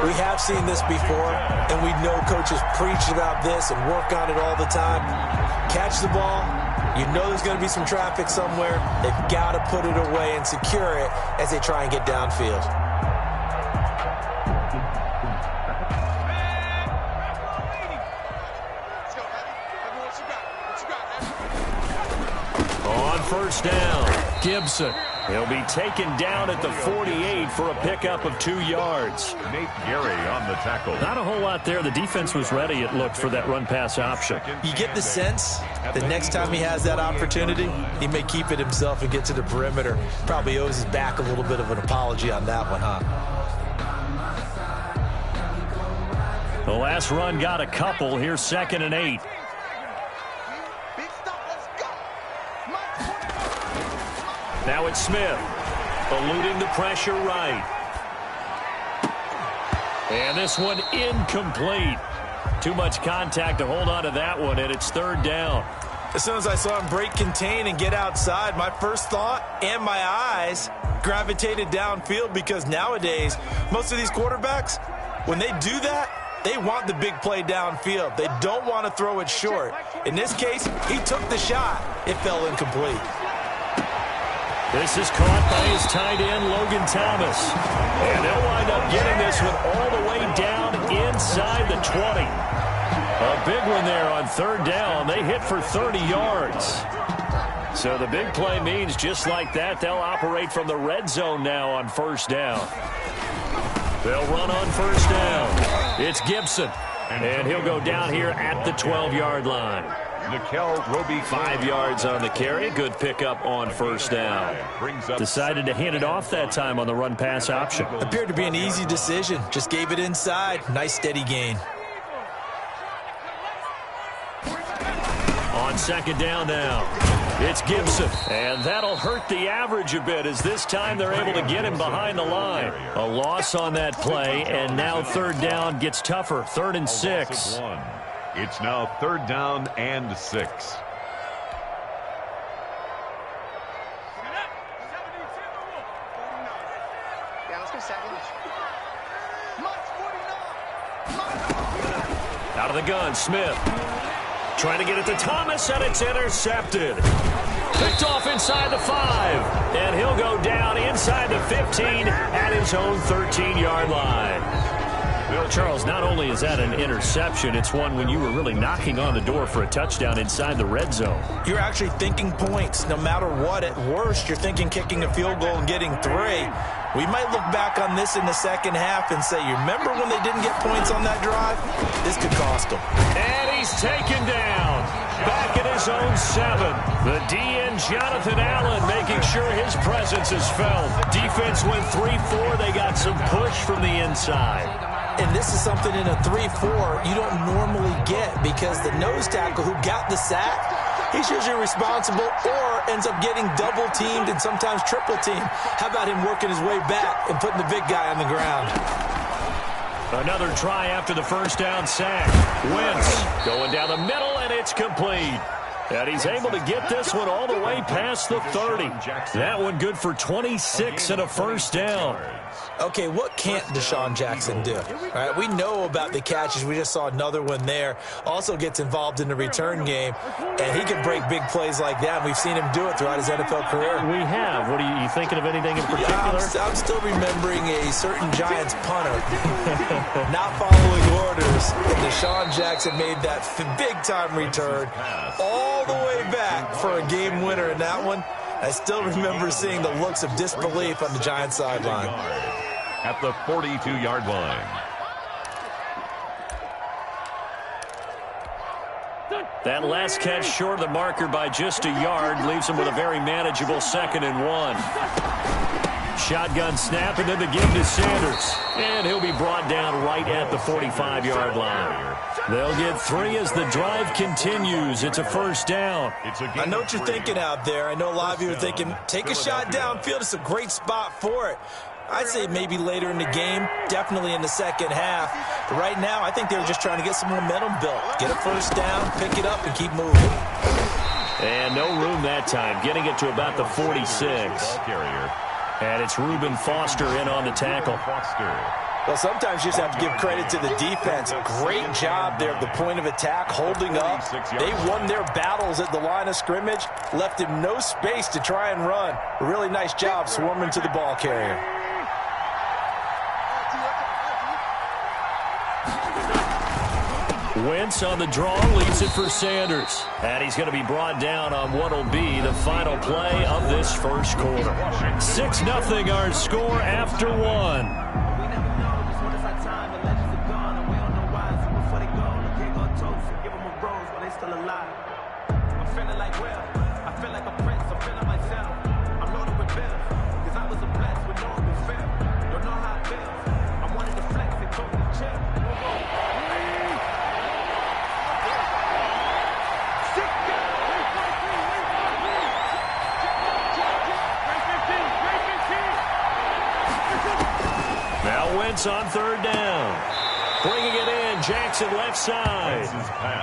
We have seen this before, and we know coaches preach about this and work on it all the time. Catch the ball. You know there's going to be some traffic somewhere. They've got to put it away and secure it as they try and get downfield. On first down, Gibson. He'll be taken down at the 48 for a pickup of 2 yards. Nate Gary on the tackle. Not a whole lot there. The defense was ready, it looked, for that run-pass option. You get the sense the next time he has that opportunity, he may keep it himself and get to the perimeter. Probably owes his back a little bit of an apology on that one, huh? The last run got a couple. Here's 2nd and 8. Now it's Smith, eluding the pressure right. And this one incomplete. Too much contact to hold on to that one, and it's 3rd down. As soon as I saw him break contain and get outside, my first thought and my eyes gravitated downfield, because nowadays, most of these quarterbacks, when they do that, they want the big play downfield. They don't want to throw it short. In this case, he took the shot. It fell incomplete. This is caught by his tight end, Logan Thomas. And they'll wind up getting this one all the way down inside the 20. A big one there on 3rd down. They hit for 30 yards. So the big play means just like that, they'll operate from the red zone now on 1st down. They'll run on 1st down. It's Gibson. And he'll go down here at the 12-yard line. 5 yards on the carry. Good pickup on 1st down. Decided to hand it off that time on the run-pass option. Appeared to be an easy decision. Just gave it inside. Nice steady gain. On 2nd down now, it's Gibson. And that'll hurt the average a bit, as this time they're able to get him behind the line. A loss on that play, and now 3rd down gets tougher. 3rd and 6. It's now 3rd down and 6. Out of the gun, Smith. Trying to get it to Thomas, and it's intercepted. Picked off inside the 5. And he'll go down inside the 15 at his own 13-yard line. Well, Charles, not only is that an interception, it's one when you were really knocking on the door for a touchdown inside the red zone. You're actually thinking points. No matter what, at worst, you're thinking kicking a field goal and getting 3. We might look back on this in the second half and say, you remember when they didn't get points on that drive? This could cost them. And he's taken down. Back at his own 7. The DN, Jonathan Allen, making sure his presence is felt. Defense went 3-4. They got some push from the inside. And this is something in a 3-4 you don't normally get, because the nose tackle who got the sack, he's usually responsible or ends up getting double-teamed and sometimes triple-teamed. How about him working his way back and putting the big guy on the ground? Another try after the 1st down sack. Wentz going down the middle, and it's complete. And he's able to get this one all the way past the 30. That one good for 26 and a 1st down. Okay, what can't Deshaun Jackson do? All right, we know about the catches. We just saw another one there. Also gets involved in the return game, and he can break big plays like that. We've seen him do it throughout his NFL career. We have. What are you thinking of anything in particular? Yeah, I'm still remembering a certain Giants punter not following orders, and Deshaun Jackson made that big-time return all the way back for a game winner in that one. I still remember seeing the looks of disbelief on the Giants sideline. At the 42-yard line. That last catch short of the marker by just a yard leaves him with a very manageable 2nd and 1. Shotgun snap, and then the give to Sanders. And he'll be brought down right at the 45-yard line. They'll get 3 as the drive continues. It's a 1st down. I know what you're thinking out there. I know a lot of you are thinking, take a shot downfield. It's a great spot for it. I'd say maybe later in the game, definitely in the second half. But right now, I think they're just trying to get some momentum built. Get a first down, pick it up, and keep moving. And no room that time, getting it to about the 46. And it's Reuben Foster in on the tackle. Well, sometimes you just have to give credit to the defense. Great job there at the point of attack, holding up. They won their battles at the line of scrimmage, left him no space to try and run. A really nice job swarming to the ball carrier. Wentz on the draw, leads it for Sanders. And he's going to be brought down on what will be the final play of this first quarter. 6-0 our score after one. On third down. Bringing it in, Jackson left side.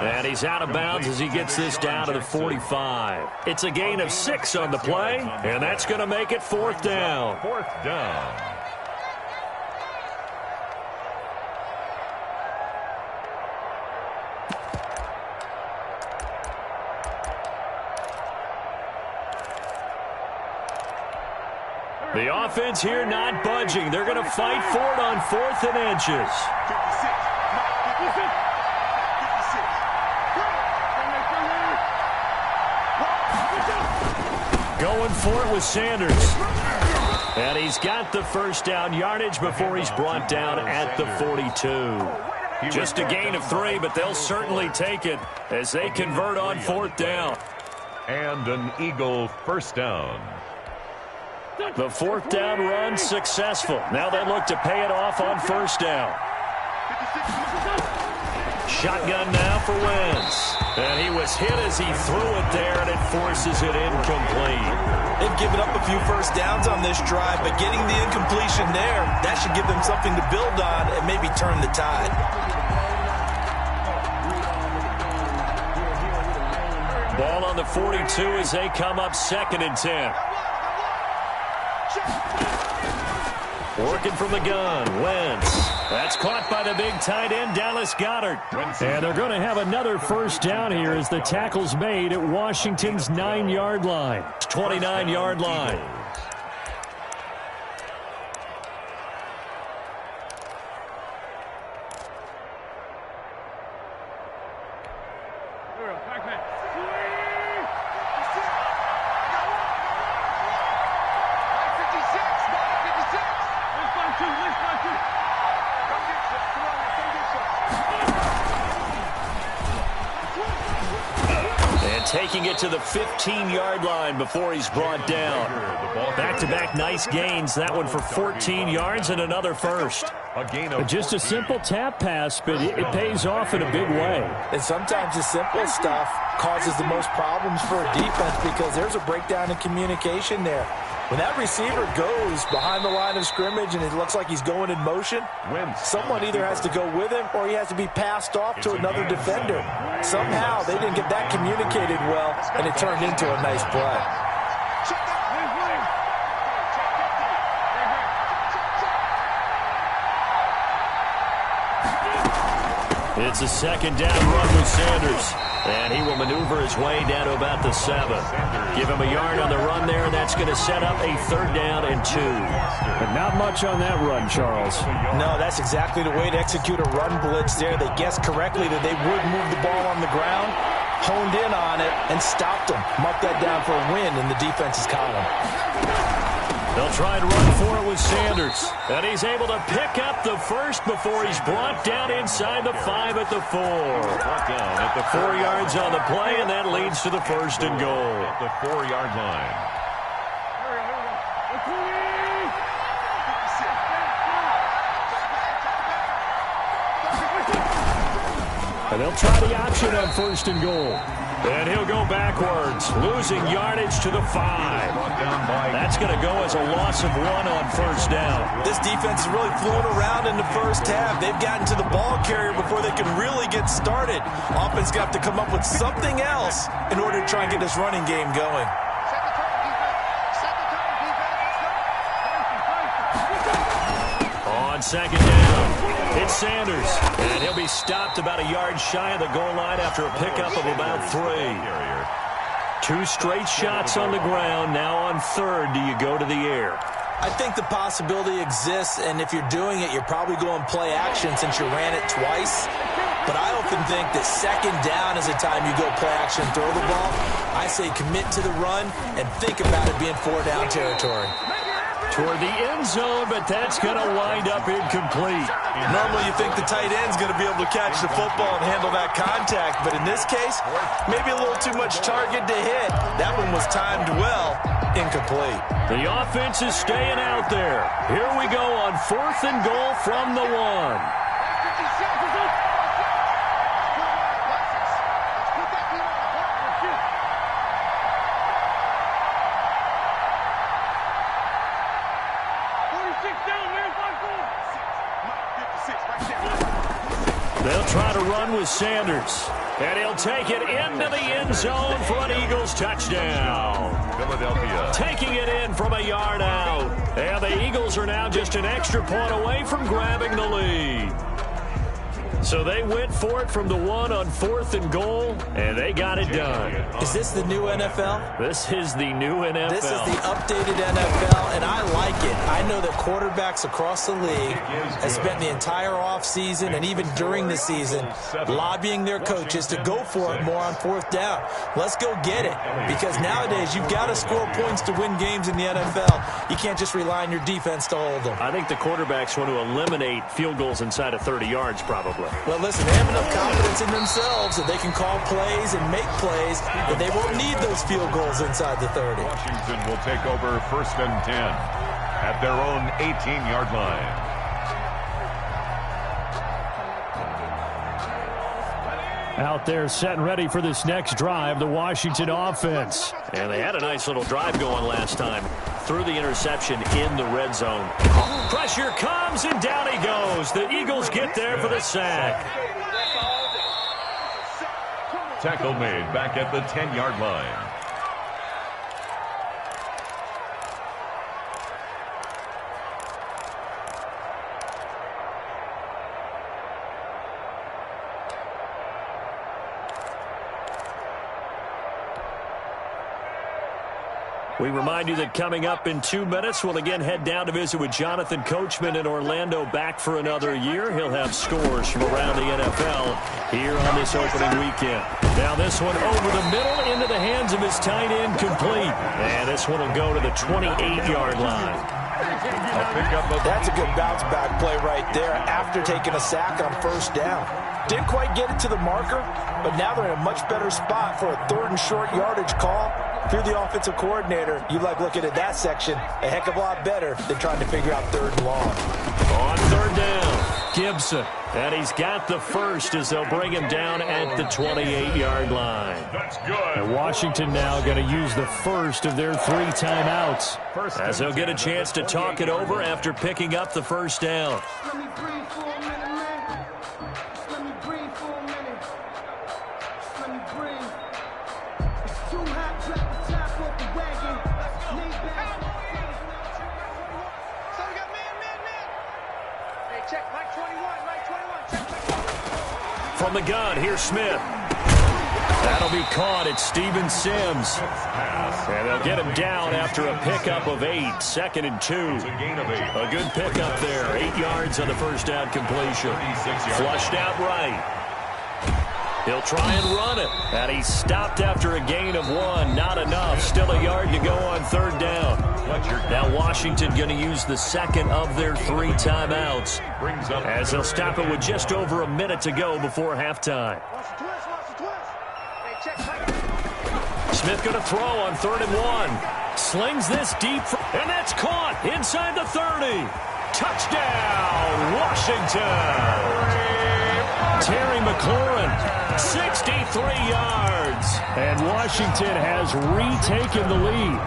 And he's out of bounds as he gets this down to the 45. It's a gain of 6 on the play, and that's going to make it fourth down. Fourth down. The offense here not budging. They're going to fight for it on 4th and inches. Going for it with Sanders. And he's got the first down yardage before he's brought down at the 42. Just a gain of 3, but they'll certainly take it as they convert on 4th down. And an Eagle first down. The 4th down run successful. Now they look to pay it off on first down. Shotgun now for Wentz. And he was hit as he threw it there, and it forces it incomplete. They've given up a few first downs on this drive, but getting the incompletion there, that should give them something to build on and maybe turn the tide. Ball on the 42 as they come up 2nd and 10. Working from the gun, Wentz. That's caught by the big tight end, Dallas Goedert. And they're going to have another first down here as the tackle's made at Washington's 9-yard line. 29-yard line. Taking it to the 15-yard line before he's brought down. Back-to-back nice gains. That one for 14 yards and another first. Just a simple tap pass, but it pays off in a big way. And sometimes the simple stuff causes the most problems for a defense because there's a breakdown in communication there. When that receiver goes behind the line of scrimmage and it looks like he's going in motion, someone either has to go with him or he has to be passed off to another defender. Somehow they didn't get that communicated well, and it turned into a nice play. It's a 2nd down run with Sanders. And he will maneuver his way down to about the 7. Give him a yard on the run there, and that's going to set up a 3rd down and 2. But not much on that run, Charles. No, that's exactly the way to execute a run blitz there. They guessed correctly that they would move the ball on the ground, honed in on it, and stopped them. Mark that down for a win in the defense's column. They'll try and run for it with Sanders. And he's able to pick up the first before he's brought down inside the 5 at the 4. Down at the 4 yards on the play, and that leads to the 1st and goal. At the 4-yard line. And they'll try the option on 1st and goal. And he'll go backwards, losing yardage to the 5. That's going to go as a loss of 1 on first down. This defense is really flown around in the first half. They've gotten to the ball carrier before they can really get started. Offense got to come up with something else in order to try and get this running game going. On second down, it's Sanders. And he'll be stopped about a yard shy of the goal line after a pickup of about 3. 2 straight shots on the ground. Now on third, do you go to the air? I think the possibility exists, and if you're doing it, you're probably going play action since you ran it twice. But I often think that second down is the time you go play action and throw the ball. I say commit to the run and think about it being 4-down territory. Toward the end zone, but that's going to wind up incomplete. Normally you think the tight end's going to be able to catch the football and handle that contact, but in this case, maybe a little too much target to hit. That one was timed well, incomplete. The offense is staying out there. Here we go on 4th and goal from the 1. They'll try to run with Sanders. And he'll take it into the end zone for an Eagles touchdown. Philadelphia. Taking it in from a yard out. And the Eagles are now just an extra point away from grabbing the lead. So they went for it from the 1 on 4th and goal, and they got it done. Is this the new NFL? This is the new NFL. This is the updated NFL, and I like it. I know that quarterbacks across the league have spent the entire offseason and even during the season lobbying their coaches to go for it more on 4th down. Let's go get it, because nowadays you've got to score points to win games in the NFL. You can't just rely on your defense to hold them. I think the quarterbacks want to eliminate field goals inside of 30 yards probably. Well, listen, they have enough confidence in themselves that they can call plays and make plays, that they won't need those field goals inside the 30. Washington will take over 1st and 10 at their own 18-yard line. Out there set and ready for this next drive, the Washington offense. And they had a nice little drive going last time. Threw the interception in the red zone. Pressure comes, and down he goes. The Eagles get there for the sack. Tackle made back at the 10-yard line. We remind you that coming up in 2 minutes, we'll again head down to visit with Jonathan Coachman in Orlando, back for another year. He'll have scores from around the NFL here on this opening weekend. Now this one over the middle into the hands of his tight end, complete. And this one will go to the 28-yard line. That's a good bounce back play right there after taking a sack on 1st down. Didn't quite get it to the marker, but now they're in a much better spot for a 3rd and short yardage call. If you're the offensive coordinator, you like looking at that section a heck of a lot better than trying to figure out 3rd and long. On 3rd down, Gibson. And he's got the first as they'll bring him down at the 28-yard line. That's good. And Washington now going to use the first of their 3 timeouts. As they'll get a chance to talk it over after picking up the 1st down. From the gun, here's Smith. That'll be caught. It's Steven Sims. And they'll get him down after a pickup of 8. 2nd and 2. A good pickup there. 8 yards on the 1st down completion. Flushed out right. He'll try and run it. And he's stopped after a gain of 1. Not enough. Still a yard to go on 3rd down. Now Washington going to use the 2nd of their 3 timeouts as they'll stop it with just over a minute to go before halftime. Smith going to throw on 3rd and 1. Slings this deep, and that's caught inside the 30. Touchdown, Washington. Terry McLaurin, 63 yards. And Washington has retaken the lead.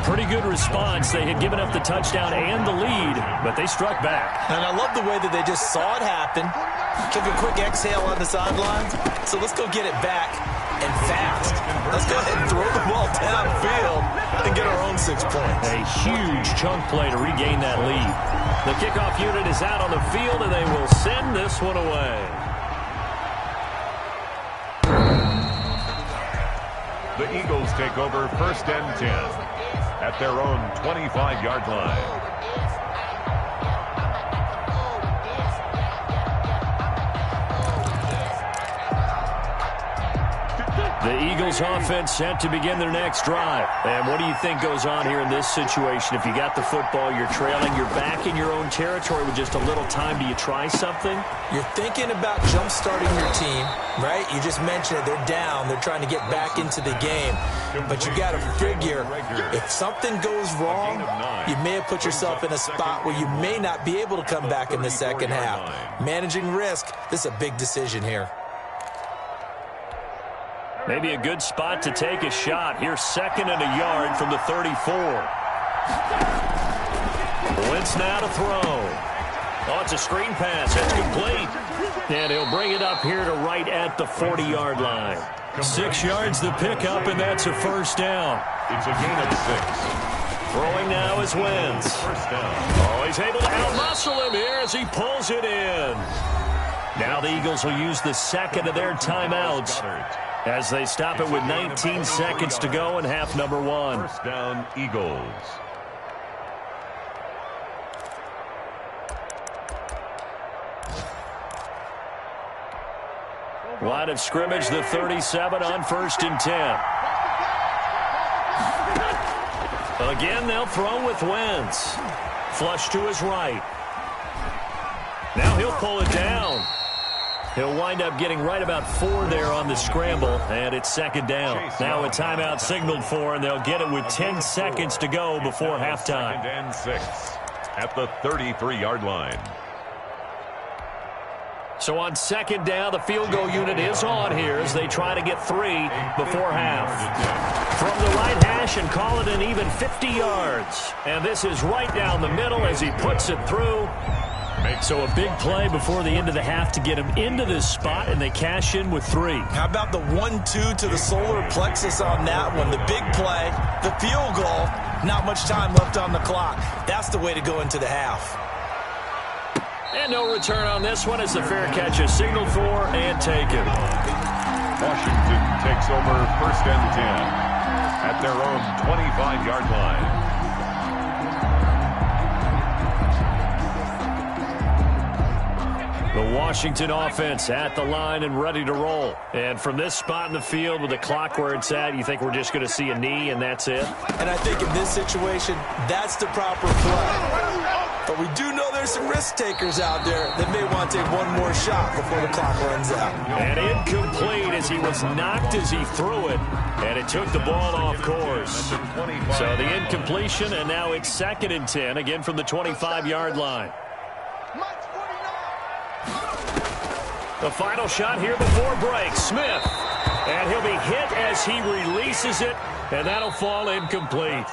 Pretty good response. They had given up the touchdown and the lead, but they struck back. And I love the way that they just saw it happen, took a quick exhale on the sidelines. So let's go get it back and fast. Let's go ahead and throw the ball downfield and get our own 6 points. A huge chunk play to regain that lead. The kickoff unit is out on the field, and they will send this one away. The Eagles take over 1st and 10 at their own 25-yard line. The Eagles offense set to begin their next drive. And what do you think goes on here in this situation? If you got the football, you're trailing, you're back in your own territory with just a little time. Do you try something? You're thinking about jump-starting your team, right? You just mentioned it. They're down. They're trying to get back into the game. But you got to figure, if something goes wrong, you may have put yourself in a spot where you may not be able to come back in the second half. Managing risk, this is a big decision here. Maybe a good spot to take a shot. Here's 2nd and a yard from the 34. Wentz now to throw. Oh, it's a screen pass. It's complete. And he'll bring it up here to right at the 40-yard line. 6 yards the pickup, and that's a first down. It's a gain of 6. Throwing now is Wentz. First down. Oh, he's able to outmuscle him here as he pulls it in. Now the Eagles will use the second of their timeouts as they stop it with 19 seconds to go in half number 1. First down, Eagles. Line of scrimmage, the 37 on 1st and 10. Again, they'll throw with Wentz. Flush to his right. Now he'll pull it down. He'll wind up getting right about 4 there on the scramble, and it's 2nd down. Now a timeout signaled for, and they'll get it with 10 seconds to go before halftime. 2nd and 6 at the 33-yard line. So on 2nd down, the field goal unit is on here as they try to get 3 before half. From the right hash and call it an even 50 yards. And this is right down the middle as he puts it through. So a big play before the end of the half to get him into this spot, and they cash in with 3. How about the 1-2 to the solar plexus on that one? The big play, the field goal, not much time left on the clock. That's the way to go into the half. And no return on this one as the fair catch is signaled for and taken. Washington takes over 1st and 10 at their own 25-yard line. The Washington offense at the line and ready to roll. And from this spot in the field with the clock where it's at, you think we're just going to see a knee and that's it? And I think in this situation, that's the proper play. But we do know there's some risk takers out there that may want to take one more shot before the clock runs out. And incomplete as he was knocked as he threw it. And it took the ball off course. So the incompletion, and now it's 2nd and 10, again from the 25-yard line. The final shot here before break. Smith. And he'll be hit as he releases it. And that'll fall incomplete.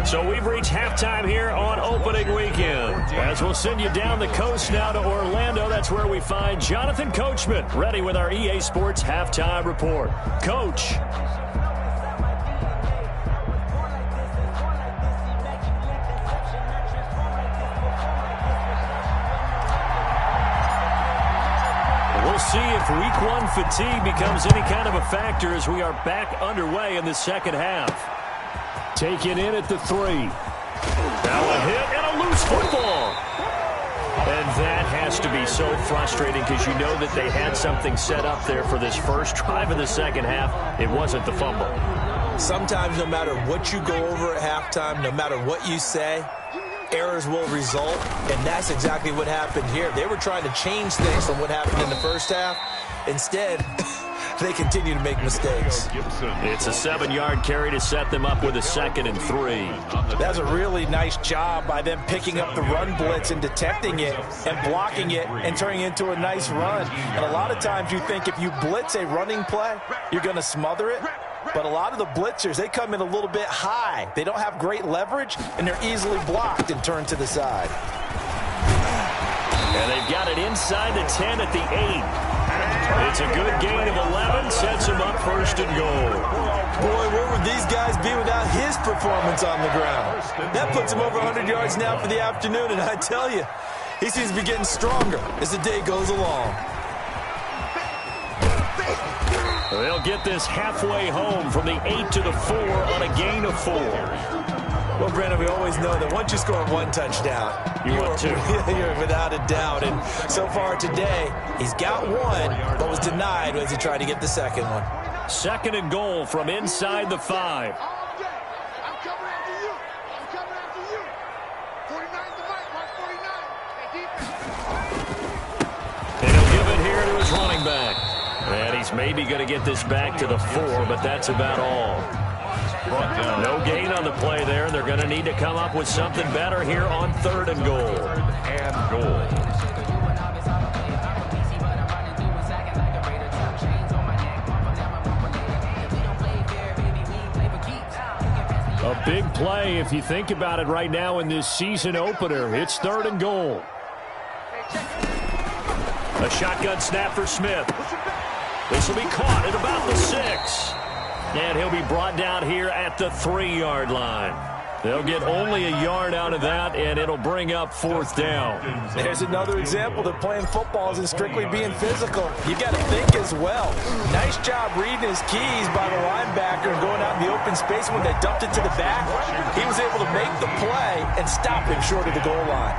So we've reached halftime here on opening weekend. As we'll send you down the coast now to Orlando, that's where we find Jonathan Coachman, ready with our EA Sports halftime report. Coach. We'll see if week 1 fatigue becomes any kind of a factor as we are back underway in the second half. Taken in at the 3. Now a hit and a loose football. And that has to be so frustrating because you know that they had something set up there for this first drive of the second half. It wasn't the fumble. Sometimes no matter what you go over at halftime, no matter what you say, errors will result, and that's exactly what happened here. They were trying to change things from what happened in the first half. Instead, they continue to make mistakes. It's a 7-yard carry to set them up with a 2nd and 3. That's a really nice job by them picking up the run blitz and detecting it and blocking it and turning it into a nice run. And a lot of times you think if you blitz a running play, you're going to smother it. But a lot of the blitzers, they come in a little bit high. They don't have great leverage, and they're easily blocked and turned to the side. And they've got it inside the 10 at the 8. It's a good gain of 11, sets them up 1st and goal. Boy, where would these guys be without his performance on the ground? That puts him over 100 yards now for the afternoon, and I tell you, he seems to be getting stronger as the day goes along. They'll get this halfway home from the 8 to the 4 on a gain of 4. Well, Brandon, we always know that once you score 1 touchdown, you're without a doubt. And so far today, he's got 1, but was denied as he tried to get the 2nd one. 2nd and goal from inside the 5. And he'll give it here to his running back. And he's maybe going to get this back to the 4, but that's about all. No gain on the play there. They're going to need to come up with something better here on 3rd and goal. A big play if you think about it right now in this season opener. It's 3rd and goal. A shotgun snap for Smith. This will be caught at about the 6. And he'll be brought down here at the 3-yard line. They'll get only a yard out of that, and it'll bring up 4th down. There's another example that playing football isn't strictly being physical. You got to think as well. Nice job reading his keys by the linebacker and going out in the open space. When they dumped it to the back, he was able to make the play and stop him short of the goal line.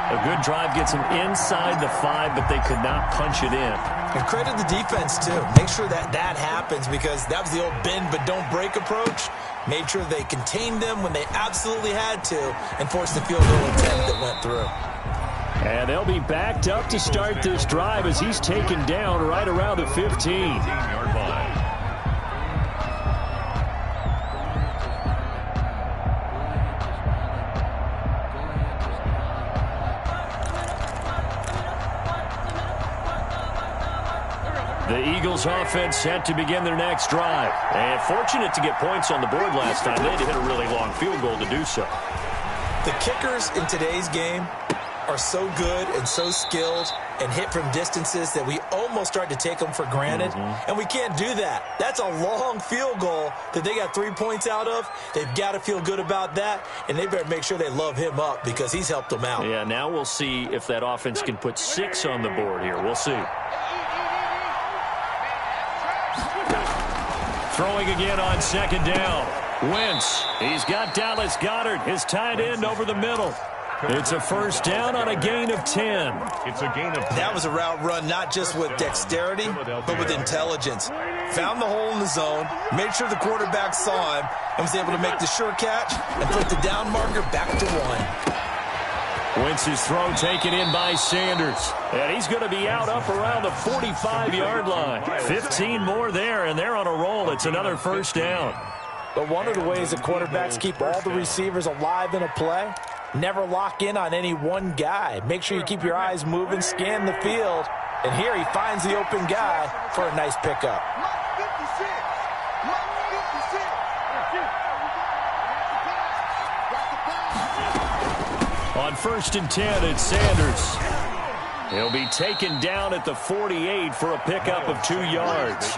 A good drive gets him inside the 5, but they could not punch it in. And credit the defense, too. Make sure that happens, because that was the old bend but don't break approach. Made sure they contained them when they absolutely had to and forced the field goal attempt that went through. And they'll be backed up to start this drive as he's taken down right around the 15-yard line. The Eagles offense set to begin their next drive. And fortunate to get points on the board last time. They had to hit a really long field goal to do so. The kickers in today's game are so good and so skilled and hit from distances that we almost start to take them for granted. And we can't do that. That's a long field goal that they got 3 points out of. They've got to feel good about that, and they better make sure they love him up because he's helped them out. Yeah, now we'll see if that offense can put 6 on the board here. We'll see. Throwing again on 2nd down. Wentz. He's got Dallas Goedert, his tight end, over the middle. It's a 1st down on a gain of 10. It's a gain of 10. That was a route run not just with dexterity, but with intelligence. Found the hole in the zone, made sure the quarterback saw him, and was able to make the sure catch and put the down marker back to 1. Wentz's throw taken in by Sanders. And he's going to be out up around the 45-yard line. 15 more there, and they're on a roll. It's another 1st down. But one of the ways that quarterbacks keep all the receivers alive in a play, never lock in on any one guy. Make sure you keep your eyes moving, scan the field. And here he finds the open guy for a nice pickup. On 1st and 10, it's Sanders. He'll be taken down at the 48 for a pickup of 2 yards.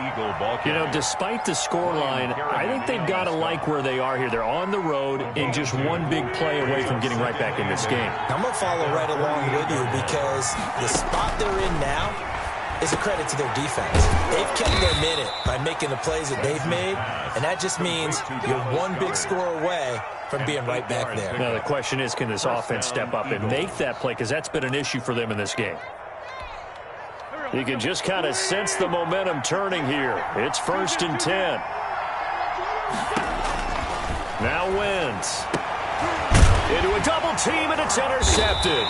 You know, despite the scoreline, I think they've got to like where they are here. They're on the road and just one big play away from getting right back in this game. I'm going to follow right along with you because the spot they're in now is a credit to their defense. They've kept their minute by making the plays that they've made, and that just means you're one big score away from being right back there. Now, the question is, can this offense step up and make that play? Because that's been an issue for them in this game. You can just kind of sense the momentum turning here. It's 1st and 10. Now Wentz. Into a double team, and it's intercepted.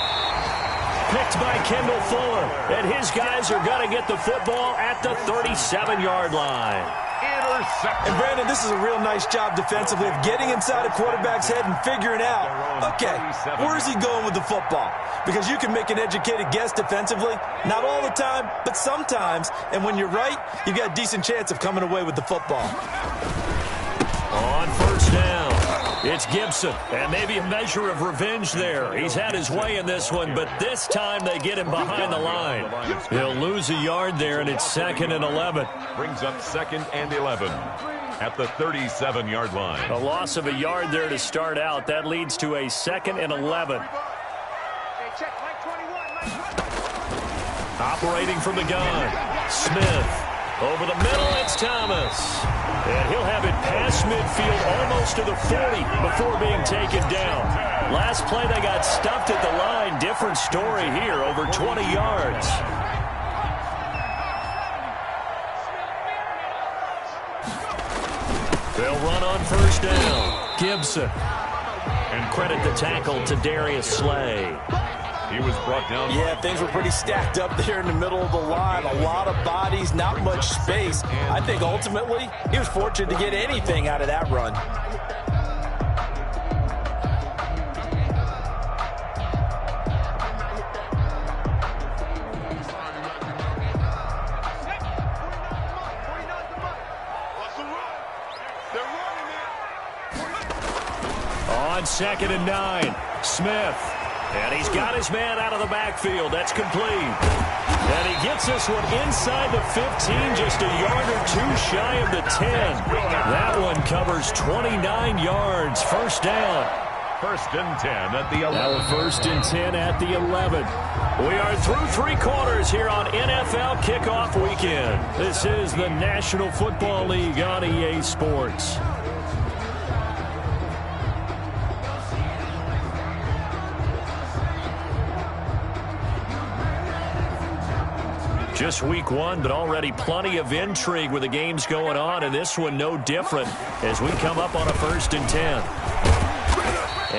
picked by Kendall Fuller. And his guys are going to get the football at the 37-yard line. And Brandon, this is a real nice job defensively of getting inside a quarterback's head and figuring out, okay, where's he going with the football? Because you can make an educated guess defensively, not all the time, but sometimes. And when you're right, you've got a decent chance of coming away with the football. On first down, it's Gibson, and maybe a measure of revenge there. He's had his way in this one, but this time they get him behind the line. He'll lose a yard there, and it's 2nd and 11. Brings up 2nd and 11 at the 37-yard line. A loss of a yard there to start out. That leads to a 2nd and 11. Operating from the gun, Smith. Over the middle, it's Thomas. And he'll have it past midfield almost to the 40 before being taken down. Last play, they got stuffed at the line. Different story here, over 20 yards. They'll run on first down. Gibson. And credit the tackle to Darius Slay. He was brought down. Yeah, things were pretty stacked up there in the middle of the line. A lot of bodies, not much space. I think ultimately he was fortunate to get anything out of that run. On 2nd and 9, Smith. And he's got his man out of the backfield. That's complete. And he gets this one inside the 15, just a yard or two shy of the 10. That one covers 29 yards. First down. 1st and 10 at the 11. Now 1st and 10 at the 11. We are through 3 quarters here on NFL Kickoff Weekend. This is the National Football League on EA Sports. Just week 1, but already plenty of intrigue with the games going on, and this one no different as we come up on a 1st and 10.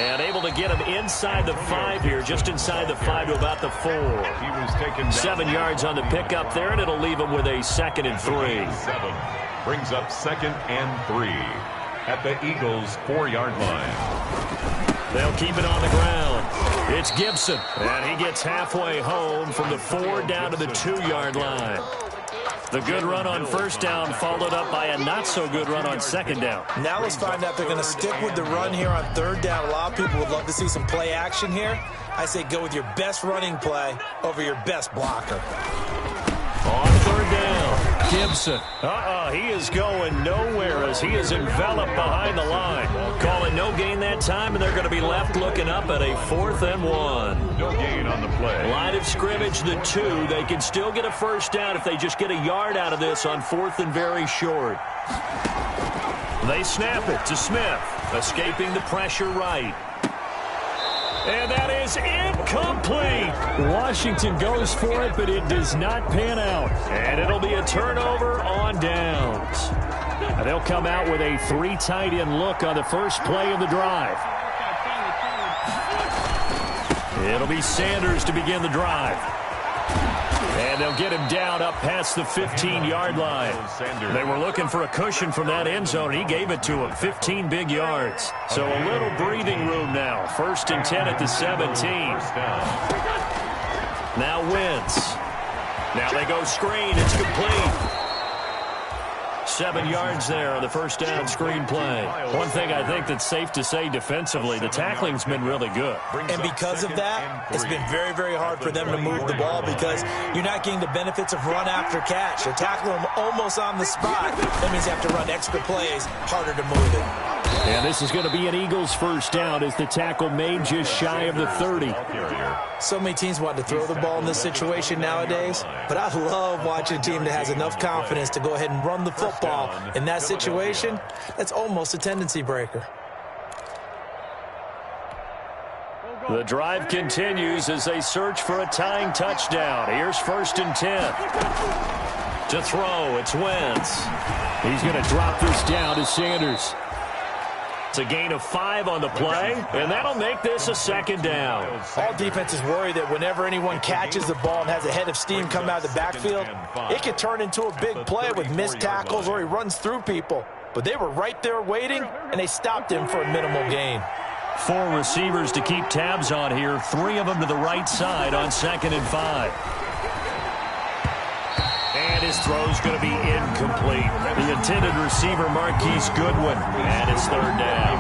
And able to get him inside the 5 here, just inside the 5 to about the 4. He was taken 7 yards on the pickup there, and it'll leave him with a 2nd and 3. 7 brings up 2nd and 3 at the Eagles' 4-yard line. They'll keep it on the ground. It's Gibson, and he gets halfway home from the 4 down to the 2-yard line. The good run on first down followed up by a not-so-good run on 2nd down. Now let's find out if they're going to stick with the run here on 3rd down. A lot of people would love to see some play action here. I say go with your best running play over your best blocker. On 3rd down, Gibson. He is going nowhere as he is enveloped behind the line. Calling no gain that time, and they're going to be left looking up at a 4th and 1. No gain on the play. Line of scrimmage, the 2. They can still get a first down if they just get a yard out of this on 4th and very short. They snap it to Smith, escaping the pressure right. And that is incomplete. Washington goes for it, but it does not pan out. And it'll be a turnover on downs. And they'll come out with a 3 tight end look on the first play of the drive. It'll be Sanders to begin the drive. And they'll get him down up past the 15-yard line. They were looking for a cushion from that end zone, and he gave it to him. 15 big yards. So a little breathing room now. 1st and 10 at the 17. Now Wentz. Now they go screen. It's complete. 7 yards there on the first down screen play. One thing I think that's safe to say defensively, the tackling's been really good. And because of that, it's been very, very hard for them to move the ball because you're not getting the benefits of run after catch. You're tackling them almost on the spot. That means you have to run extra plays, harder to move it. And this is going to be an Eagles first down as the tackle made just shy of the 30. So many teams want to throw the ball in this situation nowadays, but I love watching a team that has enough confidence to go ahead and run the football. In that situation, that's almost a tendency breaker. The drive continues as they search for a tying touchdown. Here's 1st and 10. To throw, it's Wentz. He's going to drop this down to Sanders. It's a gain of 5 on the play, and that'll make this a second down. All defenses worry that whenever anyone catches the ball and has a head of steam come out of the backfield, it could turn into a big play with missed tackles or he runs through people. But they were right there waiting, and they stopped him for a minimal gain. 4 receivers to keep tabs on here, 3 of them to the right side on 2nd and 5. And his throw's going to be incomplete. The intended receiver, Marquise Goodwin, and it's 3rd down.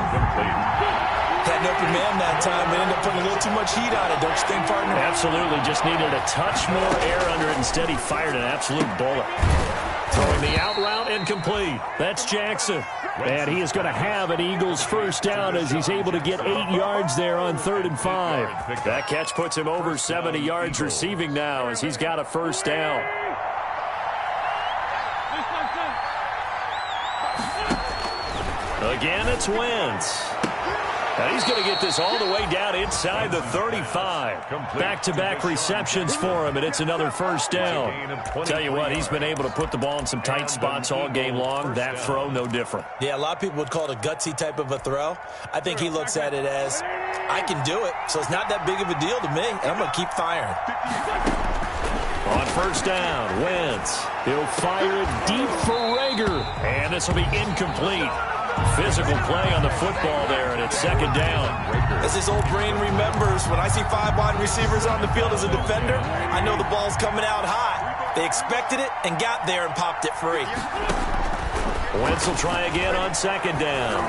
Had an open man that time, but ended up putting a little too much heat on it, don't you think, partner? Absolutely, just needed a touch more air under it. Instead, he fired an absolute bullet. Throwing the out route, incomplete. That's Jackson. And he is going to have an Eagles first down as he's able to get 8 yards there on 3rd and 5. That catch puts him over 70 yards receiving now as he's got a first down. Again, it's Wentz. Now he's going to get this all the way down inside the 35. Back-to-back receptions for him, and it's another first down. Tell you what, he's been able to put the ball in some tight spots all game long. That throw, no different. Yeah, a lot of people would call it a gutsy type of a throw. I think he looks at it as, I can do it, so it's not that big of a deal to me, and I'm going to keep firing. On first down, Wentz. He'll fire it deep for Rager, and this will be incomplete. Physical play on the football there, and it's 2nd down. As his old brain remembers, when I see 5 wide receivers on the field as a defender, I know the ball's coming out high. They expected it and got there and popped it free. Wentz will try again on 2nd down.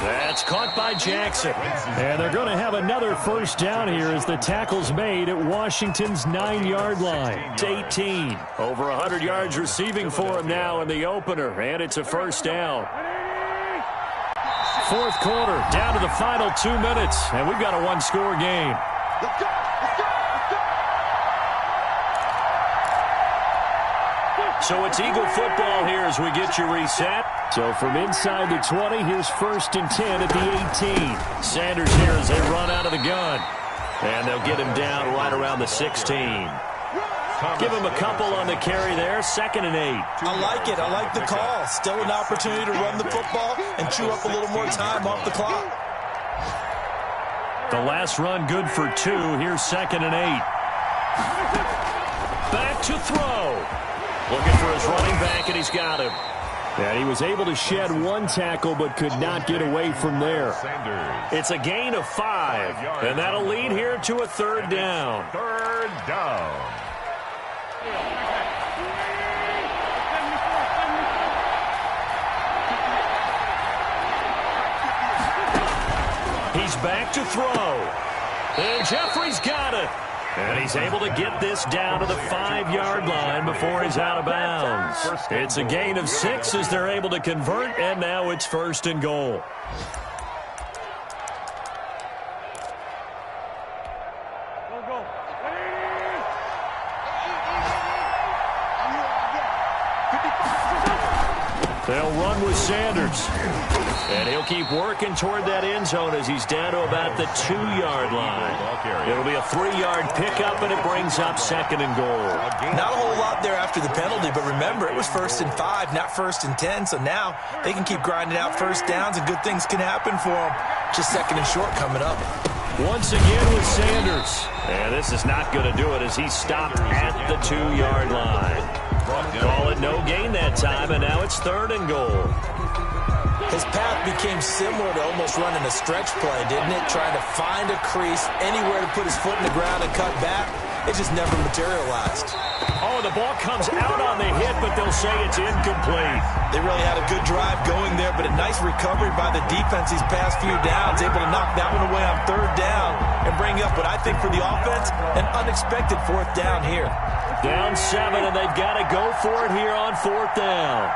That's caught by Jackson. And they're going to have another first down here as the tackle's made at Washington's 9-yard line. It's 18. Over 100 yards receiving for him now in the opener, and it's a first down. 4th quarter, down to the final 2 minutes, and we've got a 1-score game. So it's Eagle football here as we get you reset. So from inside the 20, here's 1st and 10 at the 18. Sanders here as they run out of the gun. And they'll get him down right around the 16. Give him a couple on the carry there, 2nd and 8. I like it. I like the call. Still an opportunity to run the football and chew up a little more time off the clock. The last run good for 2. Here's 2nd and 8. Back to throw. Looking for his running back, and he's got him. And he was able to shed 1 tackle, but could not get away from there. It's a gain of 5, and that'll lead here to a 3rd down. 3rd down. He's back to throw. And Jeffrey's got it. And he's able to get this down to the 5-yard line before he's out of bounds. It's a gain of 6 as they're able to convert, and now it's 1st and goal. They'll run with Sanders. And he'll keep working toward that end zone as he's down to about the 2-yard line. It'll be a 3-yard pickup, and it brings up 2nd and goal. Not a whole lot there after the penalty, but remember, it was 1st and 5, not 1st and 10, so now they can keep grinding out first downs, and good things can happen for them. Just 2nd and short coming up. Once again with Sanders. And this is not going to do it as he's stopped at the 2-yard line. Call it no gain that time, and now it's 3rd and goal. His path became similar to almost running a stretch play, didn't it? Trying to find a crease, anywhere to put his foot in the ground and cut back. It just never materialized. Oh, the ball comes out on the hit, but they'll say it's incomplete. They really had a good drive going there, but a nice recovery by the defense these past few downs, able to knock that one away on 3rd down and bring up what I think for the offense, an unexpected 4th down here. Down 7, and they've got to go for it here on 4th down.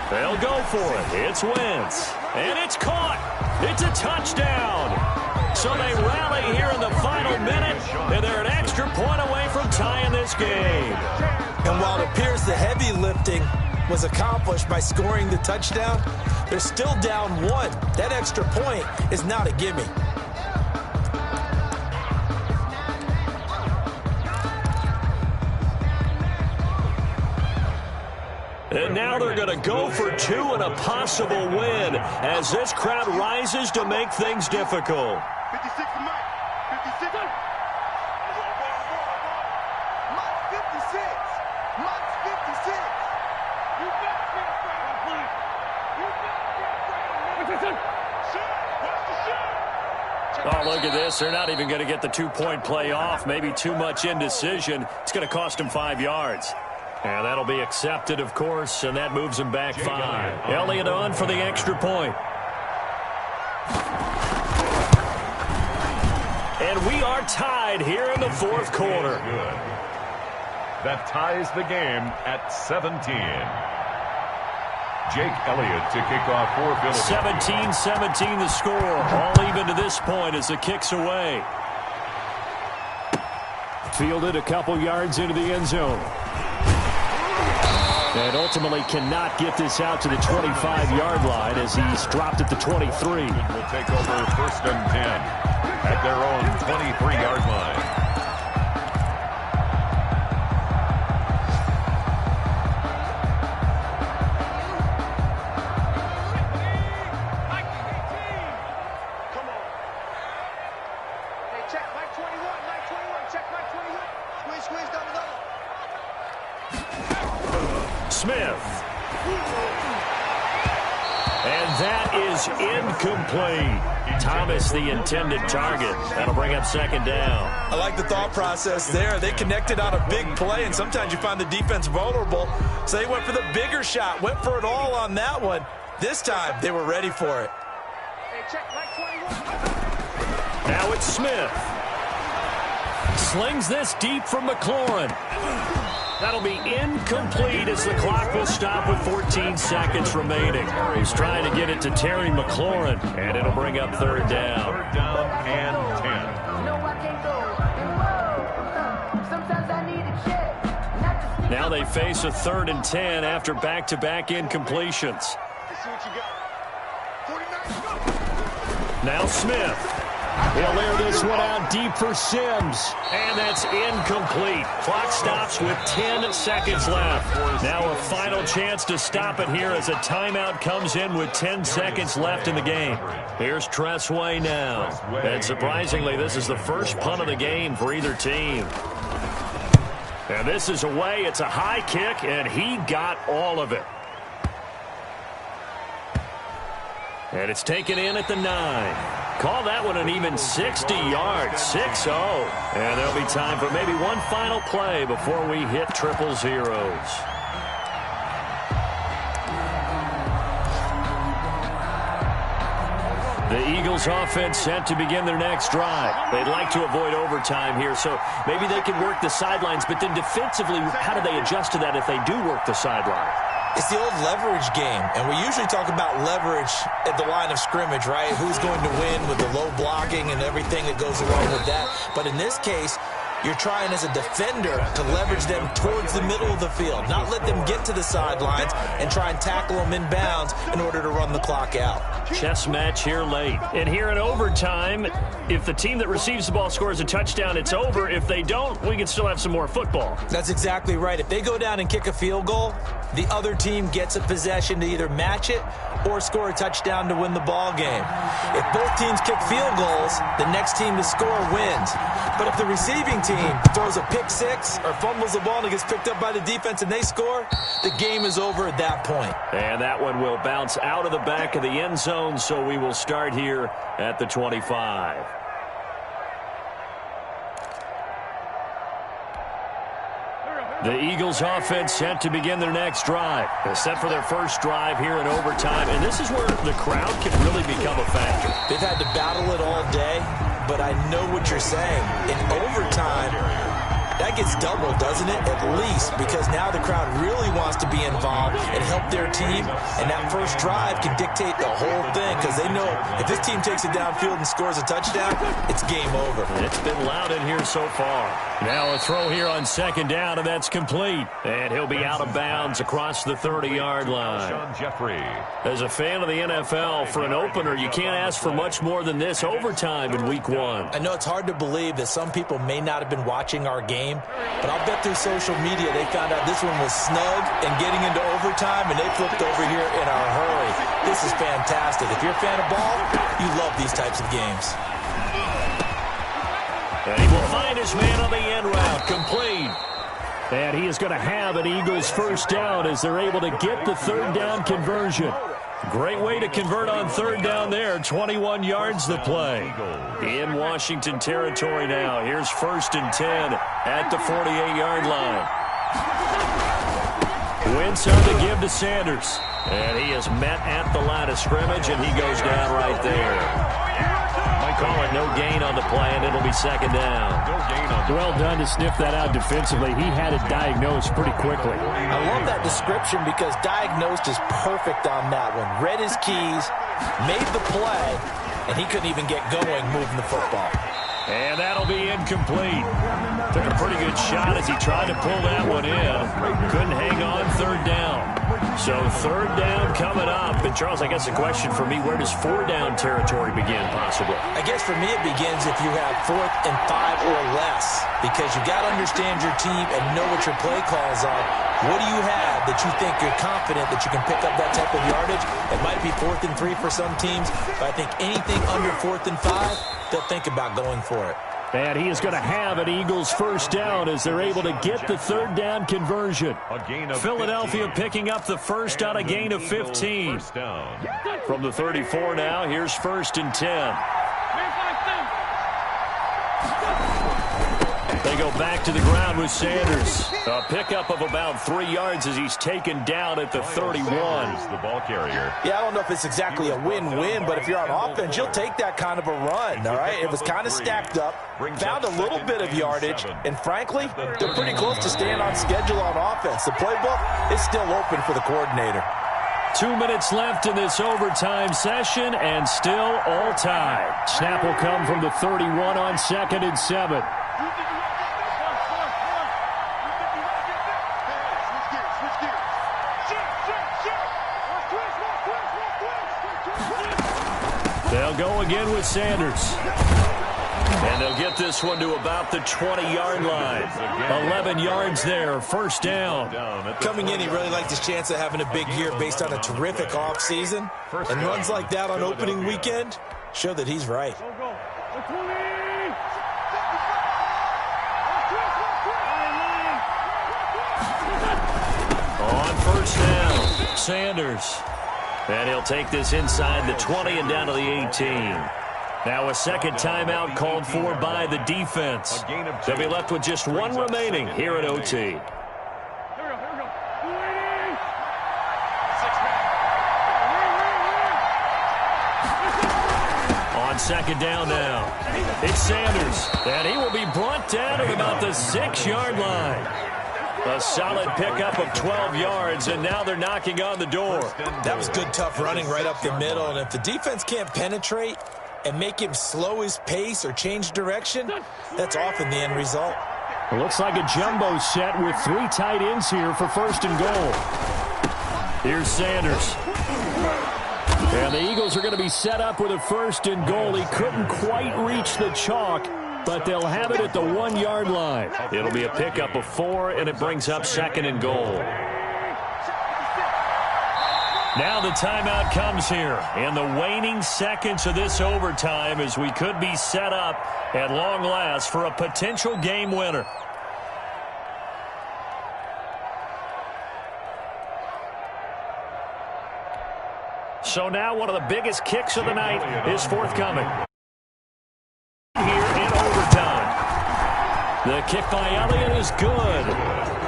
They'll go for it. It's Wentz. And it's caught. It's a touchdown. So they rally here in the final minute, and they're an extra point away from tying this game. And while it appears the heavy lifting was accomplished by scoring the touchdown, they're still down 1. That extra point is not a gimme. And now they're going to go for two and a possible win as this crowd rises to make things difficult. 56 to Mike. 56. Mike 56. Mike 56. You better get afraid of me. You better get afraid of me. Shoot. Watch the shoot. Oh, look at this. They're not even going to get the two-point play off. Maybe too much indecision. It's going to cost them 5 yards. And that'll be accepted, of course, and that moves him back 5. Elliott on for the extra point. And we are tied here in the fourth quarter. That ties the game at 17. Jake Elliott to kick off for Philadelphia. 17-17 the score. All even to this point as the kick's away. Fielded a couple yards into the end zone. And ultimately cannot get this out to the 25-yard line as he's dropped at the 23. Will take over first and 10 at their own 23-yard line. Smith. And that is incomplete. Thomas, the intended target. That'll bring up second down. I like the thought process there. They connected on a big play, and sometimes you find the defense vulnerable. So they went for the bigger shot, went for it all on that one. This time, they were ready for it. Now it's Smith. Slings this deep from McLaurin. That'll be incomplete as the clock will stop with 14 seconds remaining. He's trying to get it to Terry McLaurin, and it'll bring up third down. Third down and 10. Now they face a 3rd and 10 after back-to-back incompletions. Now Smith. He'll air this one out deep for Sims. And that's incomplete. Clock stops with 10 seconds left. Now a final chance to stop it here as a timeout comes in with 10 seconds left in the game. Here's Tressway now. And surprisingly, this is the first punt of the game for either team. And this is away. It's a high kick, and he got all of it. And it's taken in at the 9. Call that one an even 60 yards, 6-0. And there'll be time for maybe one final play before we hit triple zeros. The Eagles offense set to begin their next drive. They'd like to avoid overtime here, so maybe they can work the sidelines, but then defensively, how do they adjust to that if they do work the sideline? It's the old leverage game, and we usually talk about leverage at the line of scrimmage, right? Who's going to win with the low blocking and everything that goes along with that. But in this case, you're trying as a defender to leverage them towards the middle of the field, not let them get to the sidelines and try and tackle them in bounds in order to run the clock out. Chess match here late. And here in overtime, if the team that receives the ball scores a touchdown, it's over. If they don't, we can still have some more football. That's exactly right. If they go down and kick a field goal, the other team gets a possession to either match it or score a touchdown to win the ball game. If both teams kick field goals, the next team to score wins. But if the receiving team throws a pick six or fumbles the ball and it gets picked up by the defense and they score, the game is over at that point. And that one will bounce out of the back of the end zone, so we will start here at the 25. The Eagles offense set to begin their next drive. They're set for their first drive here in overtime, and this is where the crowd can really become a factor. They've had to battle it all day, but I know what you're saying. In overtime, that gets doubled, doesn't it? At least, because now the crowd really wants to be involved and help their team, and that first drive can dictate the whole thing, because they know if this team takes it downfield and scores a touchdown, it's game over. It's been loud in here so far. Now a throw here on second down, and that's complete. And he'll be out of bounds across the 30-yard line. As a fan of the NFL, for an opener, you can't ask for much more than this overtime in week 1. I know it's hard to believe that some people may not have been watching our game game. But I'll bet through social media they found out this one was snug and getting into overtime, and they flipped over here in a hurry. This is fantastic. If you're a fan of ball, you love these types of games. And he will find his man on the end route, complete. And he is going to have an Eagles first down as they're able to get the third down conversion. Great way to convert on third down there. 21 yards the play. In Washington territory now. Here's 1st and 10 at the 48-yard line. Wentz on the give to Sanders. And he is met at the line of scrimmage, and he goes down right there. Call it no gain on the play, and it'll be 2nd down. Well done to sniff that out defensively. He had it diagnosed pretty quickly. I love that description because diagnosed is perfect on that one. Read his keys, made the play, and he couldn't even get going moving the football. And that'll be incomplete. Took a pretty good shot as he tried to pull that one in. Couldn't hang on 3rd down. So 3rd down coming up. And Charles, I guess the question for me, where does 4 down territory begin possibly? I guess for me it begins if you have 4th and 5 or less. Because you got to understand your team and know what your play calls are. What do you have that you think you're confident that you can pick up that type of yardage? It might be 4th and 3 for some teams, but I think anything under 4th and 5, they'll think about going for it. And he is going to have an Eagles first down as they're able to get the third down conversion. Philadelphia picking up the first on a gain of 15. From the 34 now, here's 1st and 10. They go back to the ground with Sanders. A pickup of about 3 yards as he's taken down at the 31. The ball carrier. Yeah, I don't know if it's exactly a win-win, but if you're on offense, you'll take that kind of a run, all right? It was kind of stacked up, found a little bit of yardage, and frankly, they're pretty close to staying on schedule on offense. The playbook is still open for the coordinator. 2 minutes left in this overtime session, and still all tied. Snap will come from the 31 on 2nd and 7. They'll go again with Sanders. And they'll get this one to about the 20-yard line. 11 yards there, first down. Coming in, he really liked his chance of having a big year based on a terrific offseason. And runs like that on opening weekend show that he's right. On first down, Sanders. And he'll take this inside the 20 and down to the 18. Now a second timeout called for by the defense. They'll be left with just one remaining here at OT. On 2nd down now, it's Sanders. And he will be brought down at about the 6-yard line. A solid pickup of 12 yards, and now they're knocking on the door. That was good, tough running right up the middle, and if the defense can't penetrate and make him slow his pace or change direction, that's often the end result. It looks like a jumbo set with 3 tight ends here for 1st and goal. Here's Sanders. And the Eagles are going to be set up with a 1st and goal. He couldn't quite reach the chalk, but they'll have it at the 1-yard line. It'll be a pickup of 4, and it brings up 2nd and goal. Now the timeout comes here in the waning seconds of this overtime as we could be set up at long last for a potential game winner. So now one of the biggest kicks of the night is forthcoming. Here in overtime. The kick by Elliott is good.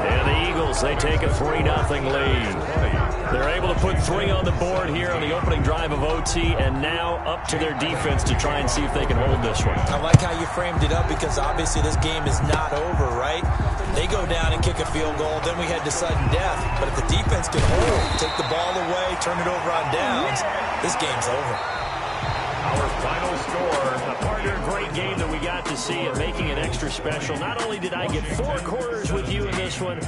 And the Eagles, they take a 3-0 lead. They're able to put 3 on the board here on the opening drive of OT, and now up to their defense to try and see if they can hold this one. I like how you framed it up because obviously this game is not over, right? They go down and kick a field goal, then we head to sudden death. But if the defense can hold, take the ball away, turn it over on downs, this game's over. Our final score. A partner, great game that we got to see and making it extra special. Not only did I get 4 quarters with you in this one,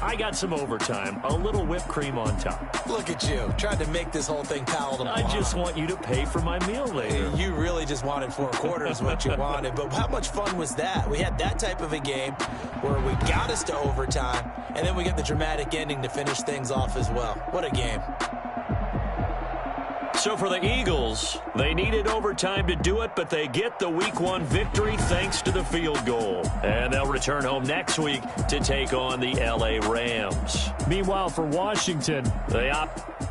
I got some overtime, a little whipped cream on top. Look at you, trying to make this whole thing palatable. I just want you to pay for my meal later. You really just wanted 4 quarters what you wanted, but how much fun was that? We had that type of a game where we got us to overtime, and then we get the dramatic ending to finish things off as well. What a game. So for the Eagles, they needed overtime to do it, but they get the Week 1 victory thanks to the field goal. And they'll return home next week to take on the LA Rams. Meanwhile, for Washington, they opt